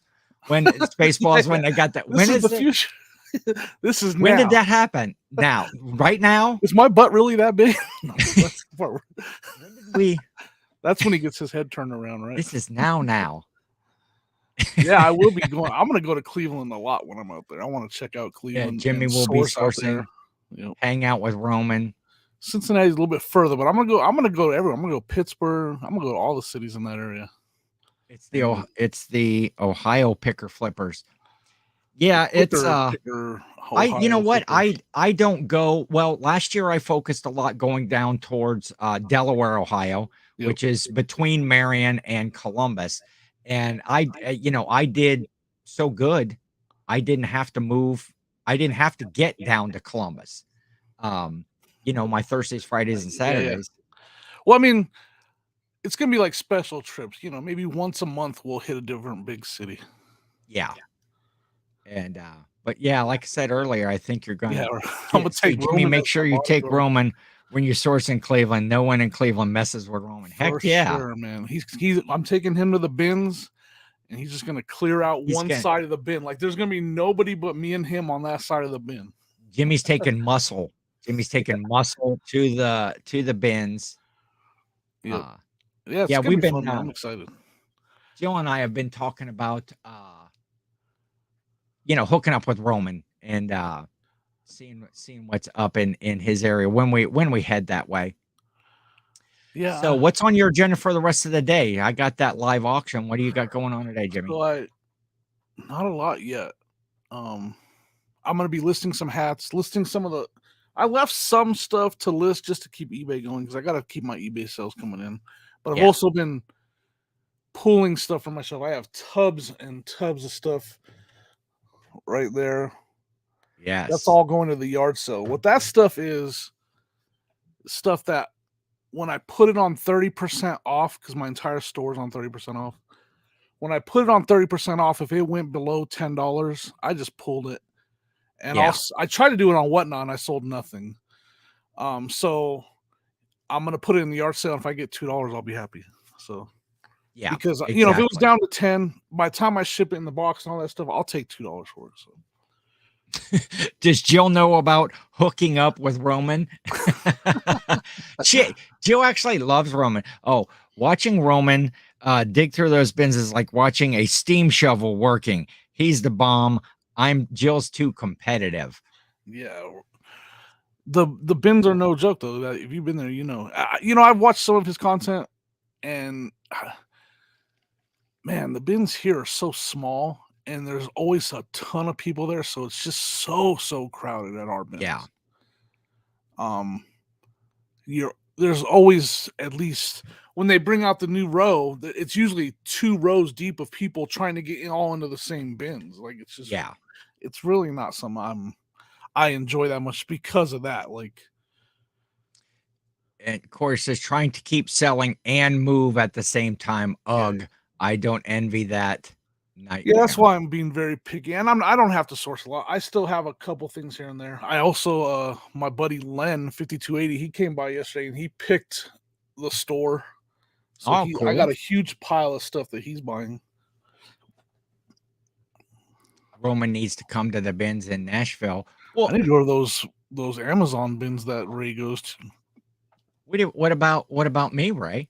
When Spaceballs when they got that? This When is is the it? future. This is When now. did that happen? Now, right now. Is my butt really that big? No, that's the part We. That's when he gets his head turned around, right? This is now. Yeah, I will be going. I'm going to go to Cleveland a lot when I'm out there. I want to check out Cleveland. Yeah, Jimmy and will be source out sourcing. there. Yep. Hang out with Roman. Cincinnati's a little bit further, but I'm gonna go to everywhere. I'm gonna go to Pittsburgh. I'm gonna go to all the cities in that area. It's the Ohio Picker Flippers. Yeah, it's you know what? I don't go well. Last year I focused a lot going down towards Delaware, Ohio, Yep. which is between Marion and Columbus. And I did so good. I didn't have to move. I didn't have to get down to Columbus. My Thursdays, Fridays, and Saturdays. Yeah. Well, I mean, it's gonna be like special trips. Maybe once a month we'll hit a different big city. Yeah. And but yeah, like I said earlier, I think you're gonna. Yeah, I'm gonna take Jimmy. Make sure you take Roman when you source in Cleveland. No one in Cleveland messes with Roman. Heck yeah, sure, man. I'm taking him to the bins, and he's just gonna clear out one side of the bin. Like there's gonna be nobody but me and him on that side of the bin. Jimmy's taking muscle. Jimmy's taking muscle to the bins. Yeah, we've been. Fun, I'm excited. Jill and I have been talking about, hooking up with Roman and seeing what's up in his area when we head that way. Yeah. So what's on your agenda for the rest of the day? I got that live auction. What do you got going on today, Jimmy? So not a lot yet. I'm gonna be listing some hats, listing some of the. I left some stuff to list just to keep eBay going because I got to keep my eBay sales coming in. But I've also been pulling stuff for myself. I have tubs and tubs of stuff right there. Yes. That's all going to the yard sale. What that stuff is, stuff that when I put it on 30% off, because my entire store is on 30% off. When I put it on 30% off, if it went below $10, I just pulled it. And I tried to do it on Whatnot and I sold nothing. So I'm gonna put it in the yard sale. And if I get $2, I'll be happy. So because if it was down to 10, by the time I ship it in the box and all that stuff, I'll take $2 for it. So does Jill know about hooking up with Roman? Jill actually loves Roman. Oh, watching Roman dig through those bins is like watching a steam shovel working. He's the bomb. Jill's too competitive. Yeah. The bins are no joke though. If you've been there, I've watched some of his content and man, the bins here are so small and there's always a ton of people there. So it's just so crowded at our bins. Yeah. There's always at least when they bring out the new row, it's usually 2 rows deep of people trying to get all into the same bins. Like it's just, it's really not something I enjoy that much because of that. Like, and of course, is trying to keep selling and move at the same time. Ugh, I don't envy that. Yeah, that's why I'm being very picky, and I don't have to source a lot. I still have a couple things here and there. I also, my buddy Len 5280, he came by yesterday and he picked the store. So cool. I got a huge pile of stuff that he's buying. Roman needs to come to the bins in Nashville. Well, I need to go to those Amazon bins that Ray goes to. What about me, Ray?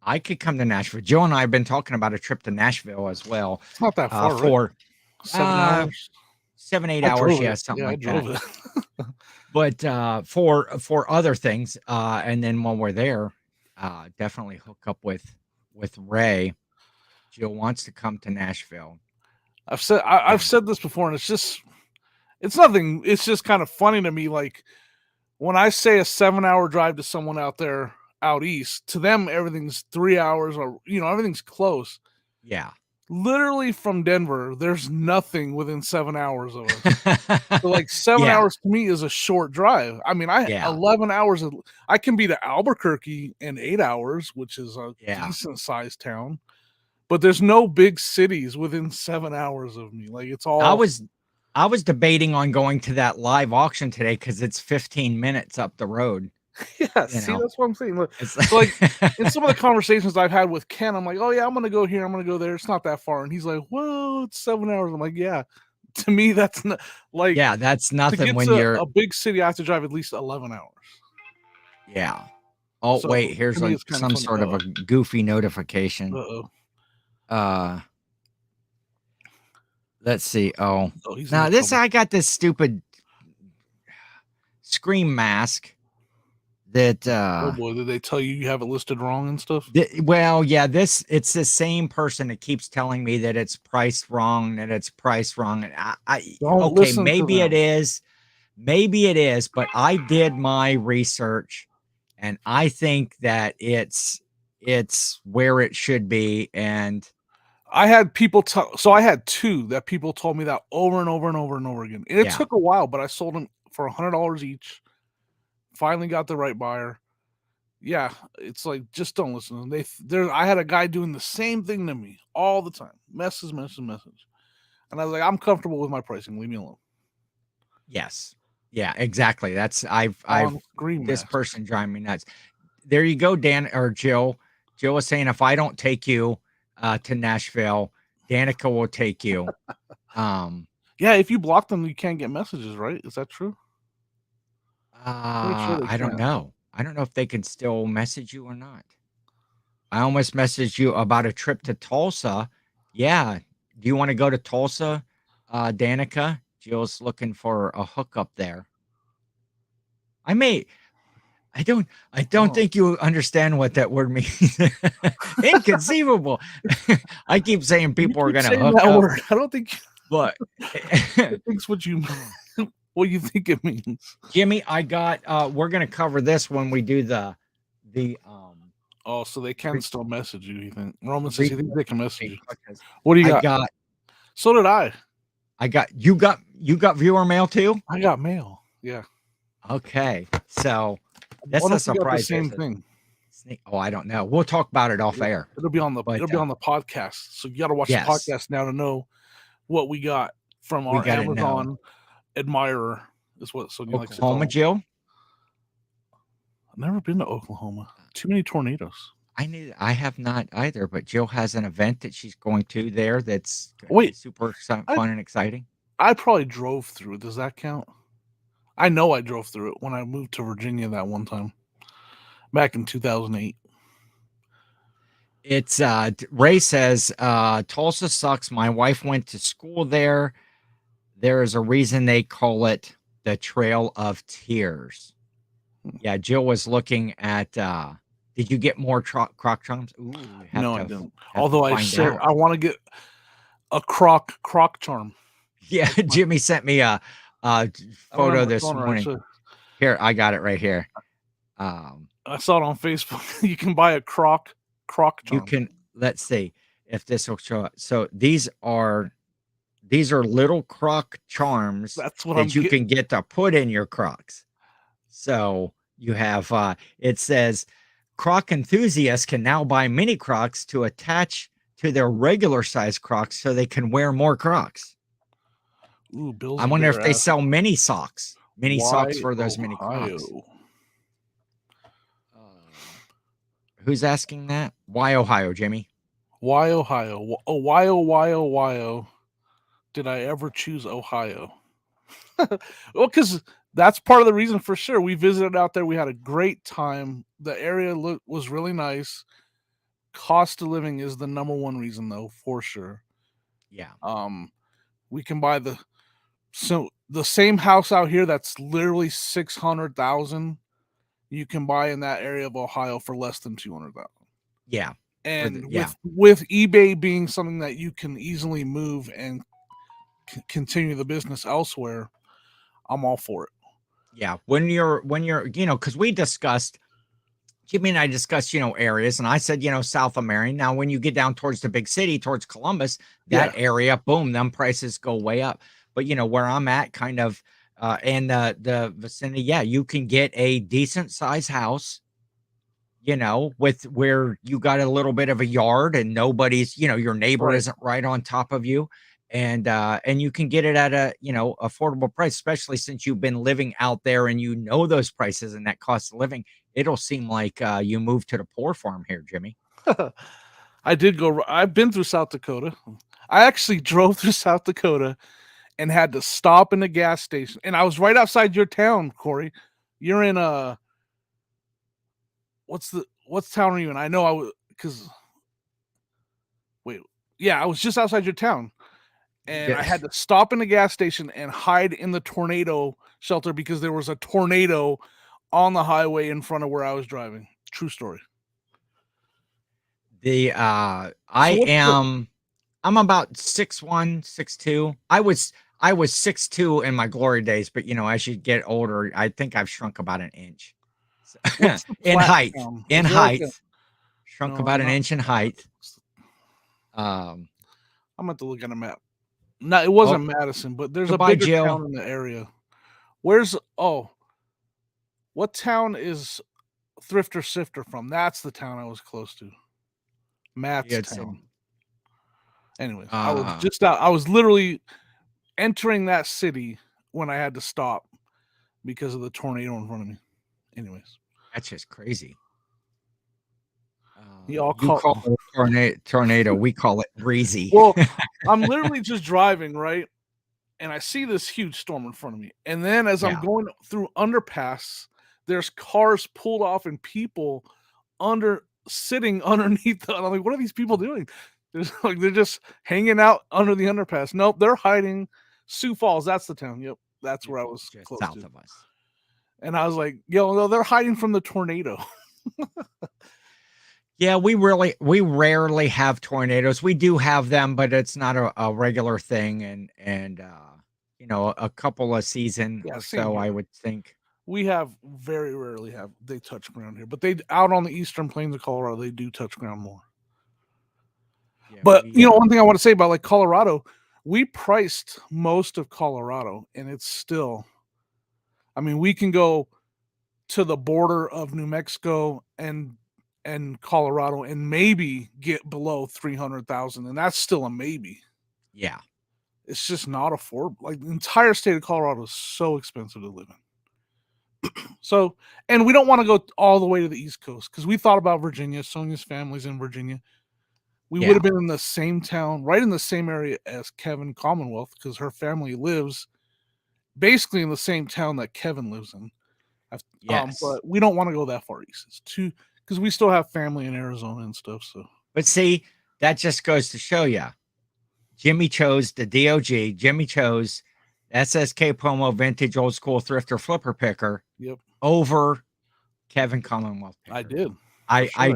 I could come to Nashville. Joe and I have been talking about a trip to Nashville as well. It's not that far, for 7 hours, 7-8 hours, something like that. But for other things, and then when we're there, definitely hook up with Ray. Jill wants to come to Nashville. I've said this before, and it's It's nothing. It's just kind of funny to me. Like when I say a 7-hour drive to someone out there out east, to them everything's 3 hours, or everything's close. Yeah. Literally from Denver, there's nothing within 7 hours of us. So like 7 Yeah. hours to me is a short drive. I mean, Yeah. 11 hours. I can be to Albuquerque in 8 hours, which is a Yeah. decent sized town. But there's no big cities within 7 hours of me. Like it's all. I was debating on going to that live auction today because it's 15 minutes up the road. Yeah, You see, know, that's what I'm saying. Look, it's so like in some of the conversations I've had with Ken, I'm like, oh yeah, I'm gonna go here, I'm gonna go there. It's not that far, and he's like, well, it's 7 hours. I'm like, yeah. To me, that's not like yeah, that's to nothing get when to you're a big city. I have to drive at least 11 hours. yeah. Oh So wait, here's to me, it's kind of some funny. sort of a goofy notification. Uh-oh. Let's see. Oh, He's now in this trouble. I got this stupid Scream mask that Oh boy, did they tell you have it listed wrong and stuff? well, yeah, it's the same person that keeps telling me that it's priced wrong, and Don't okay, listen to maybe it them. is. Maybe it is, but I did my research and I think that it's where it should be. And I had people so I had two that people told me that over and over and over and over again. And it yeah, took a while, but I sold them for $100 each. Finally got the right buyer. Yeah, it's like just don't listen to them. I had a guy doing the same thing to me all the time. Message. And I was like, I'm comfortable with my pricing. Leave me alone. yes. Yeah, exactly. That's I've On Green this Mask. person driving me nuts. There you go, Dan or Jill. Jill was saying if I don't take you to Nashville, Danica will take you. Yeah, if you block them, you can't get messages, right? Is that true? Pretty sure they I don't can. know. I don't know if they can still message you or not. I almost messaged you about a trip to Tulsa. Yeah. Do you want to go to Tulsa, Danica? Jill's looking for a hookup there. I don't think you understand what that word means. Inconceivable. I keep saying You people are keep going to saying hook that up, word. I don't think but it thinks what you think it means. Jimmy, I got we're going to cover this when we do the Oh, so they can re- still message you think? Roman says re- he thinks they can message you. because What do you I got? got So did I. you got viewer mail too? I got mail. Yeah. Okay. So that's What a if we got the surprise. same thing? Oh, I don't know. We'll talk about it off air. It'll be on the But podcast. So you got to watch the yes, podcast now to know what we got from we our got to know. Amazon admirer. Is what Sonia likes to call Oklahoma, him. Jill? I've never been to Oklahoma. Too many tornadoes. I have not either, but Jill has an event that she's going to there that's super fun and exciting. I probably drove through it. Does that count? I know I drove through it when I moved to Virginia that one time back in 2008. It's Ray says Tulsa sucks. My wife went to school there. There is a reason they call it the Trail of Tears. Yeah, Jill was looking at did you get more croc charms? Ooh, No, I didn't. Although I want to get a croc charm. Yeah, Jimmy sent me a photo this morning. Right, here, I got it right here. I saw it on Facebook. You can buy a croc charm. You can. Let's see if this will show up. So these are little croc charms that you can get to put in your crocs. So you have it says croc enthusiasts can now buy mini crocs to attach to their regular size crocs so they can wear more crocs. Ooh, Bill's I wonder if they sell mini socks for those mini crocs. Who's asking that? Why Ohio, Jimmy? Why Ohio? Oh, why did I ever choose Ohio? Well, because that's part of the reason for sure. We visited out there. We had a great time. The area was really nice. Cost of living is the number one reason, though, for sure. Yeah. We can buy the same house out here that's literally $600,000. You can buy in that area of Ohio for less than $200,000. Yeah. And with eBay being something that you can easily move and continue the business elsewhere, I'm all for it. Yeah, when you're because we discussed, Jimmy and I discussed, areas, and I said, South of Marion. Now, when you get down towards the big city, towards Columbus, that area, boom, them prices go way up. But where I'm at, kind of, in the vicinity, yeah, you can get a decent size house, with where you got a little bit of a yard and nobody's, your neighbor Right. isn't right on top of you. And you can get it at a, affordable price, especially since you've been living out there and those prices and that cost of living. It'll seem like you moved to the poor farm here, Jimmy. I've been through South Dakota. I actually drove through South Dakota and had to stop in the gas station. And I was right outside your town, Corey. You're in what town are you in? I know I was I was just outside your town. And I had to stop in the gas station and hide in the tornado shelter because there was a tornado on the highway in front of where I was driving. True story. I'm about 6'1", 6'2". I was 6'2" in my glory days, but as you get older, I think I've shrunk about an inch. So, in height. Shrunk about an inch in height. I'm going to have to look at a map. No, it wasn't Madison, but there's a bigger town in the area. What town is Thrifter Sifter from? That's the town I was close to. Matt's town. Anyways, I was just out. I was literally entering that city when I had to stop because of the tornado in front of me. Anyways, that's just crazy. You call it tornado. We call it breezy. Well, I'm literally just driving, right? And I see this huge storm in front of me. And then as I'm going through underpass, there's cars pulled off and people sitting underneath. I'm like, what are these people doing? They're just hanging out under the underpass. Nope, they're hiding. Sioux Falls, that's the town. Yep, that's where I was just close south to. of us. And I was like, no, they're hiding from the tornado. Yeah, we rarely have tornadoes. We do have them, but it's not a regular thing, and a couple of season or so, here. I would think. We very rarely they touch ground here, but they out on the eastern plains of Colorado, they do touch ground more. Yeah, but one thing I want to say about like Colorado, we priced most of Colorado, and it's still, I mean, we can go to the border of New Mexico and Colorado and maybe get below 300,000, and that's still a maybe. Yeah, it's just not affordable. Like the entire state of Colorado is so expensive to live in. So, and we don't want to go all the way to the East Coast because we thought about Virginia. Sonia's family's in Virginia. We would have been in the same town, right in the same area as Kevin Commonwealth, because her family lives basically in the same town that Kevin lives in. Yes. But we don't want to go that far east. It's too, because we still have family in Arizona and stuff. So, but see, that just goes to show you, Jimmy chose the DOG. Jimmy chose SSK Promo Vintage Old School Thrifter Flipper Picker. Yep. Over Kevin Commonwealth Picker. I did. I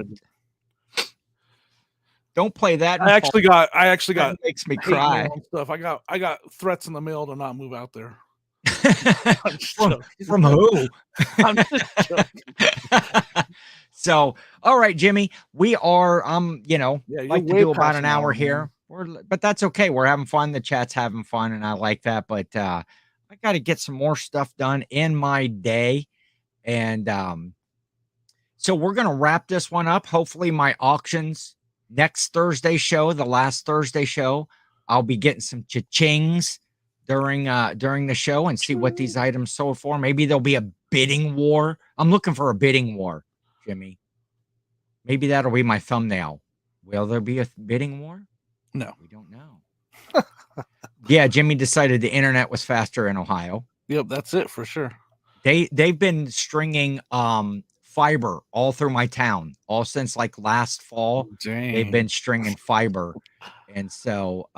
don't play that. I actually got. That makes me cry. Stuff. I got threats in the mail to not move out there. From who? I'm just joking. So, all right, Jimmy, we are like to do about an hour here. But that's okay. We're having fun. The chat's having fun, and I like that. But I got to get some more stuff done in my day. And so we're going to wrap this one up. Hopefully my auctions next Thursday show, the last Thursday show, I'll be getting some cha-chings during the show and see what these items sold for. Maybe there'll be a bidding war. I'm looking for a bidding war, Jimmy. Maybe that'll be my thumbnail. Will there be a bidding war? No. We don't know. Yeah, Jimmy decided the internet was faster in Ohio. Yep, that's it for sure. They've been stringing fiber all through my town all since like last fall. Dang. They've been stringing fiber, and so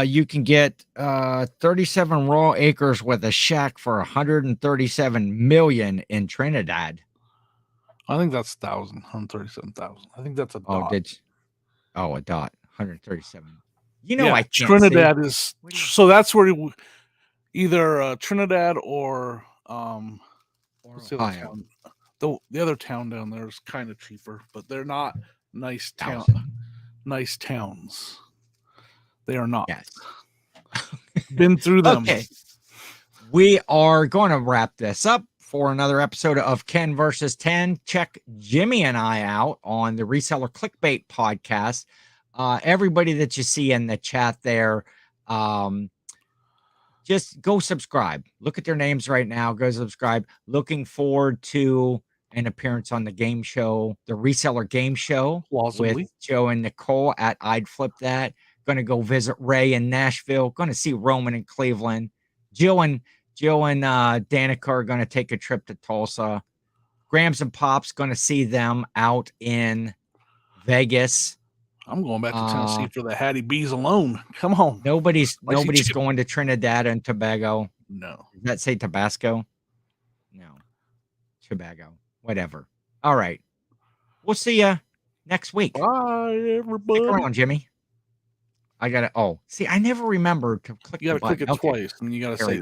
you can get 37 raw acres with a shack for 137 million in Trinidad. I think that's 137,000. I think that's a dot. A dot. 137. I can't. Trinidad is so that's where Either Trinidad or what's the other Ohio. town? The other town down there is kind of cheaper, but they're not nice towns. They are not. Yes. Been through them. Okay. We are going to wrap this up for another episode of Ken versus 10. Check Jimmy and I out on the Reseller Clickbait podcast. Everybody that you see in the chat there, just go subscribe. Look at their names right now. Go subscribe. Looking forward to an appearance on the game show, the Reseller Game Show with Joe and Nicole at I'd Flip That. Going to go visit Ray in Nashville. Going to see Roman in Cleveland. Jill and Danica are going to take a trip to Tulsa. Grams and Pops going to see them out in Vegas. I'm going back to Tennessee for the Hattie B's alone. Come on. Nobody's going to Trinidad and Tobago. No. Does that say Tabasco? No. Tobago. Whatever. All right. We'll see you next week. Bye, everybody. Stick around, Jimmy. I got to. Oh, see, I never remember to click. You got to click it twice, and you got to say.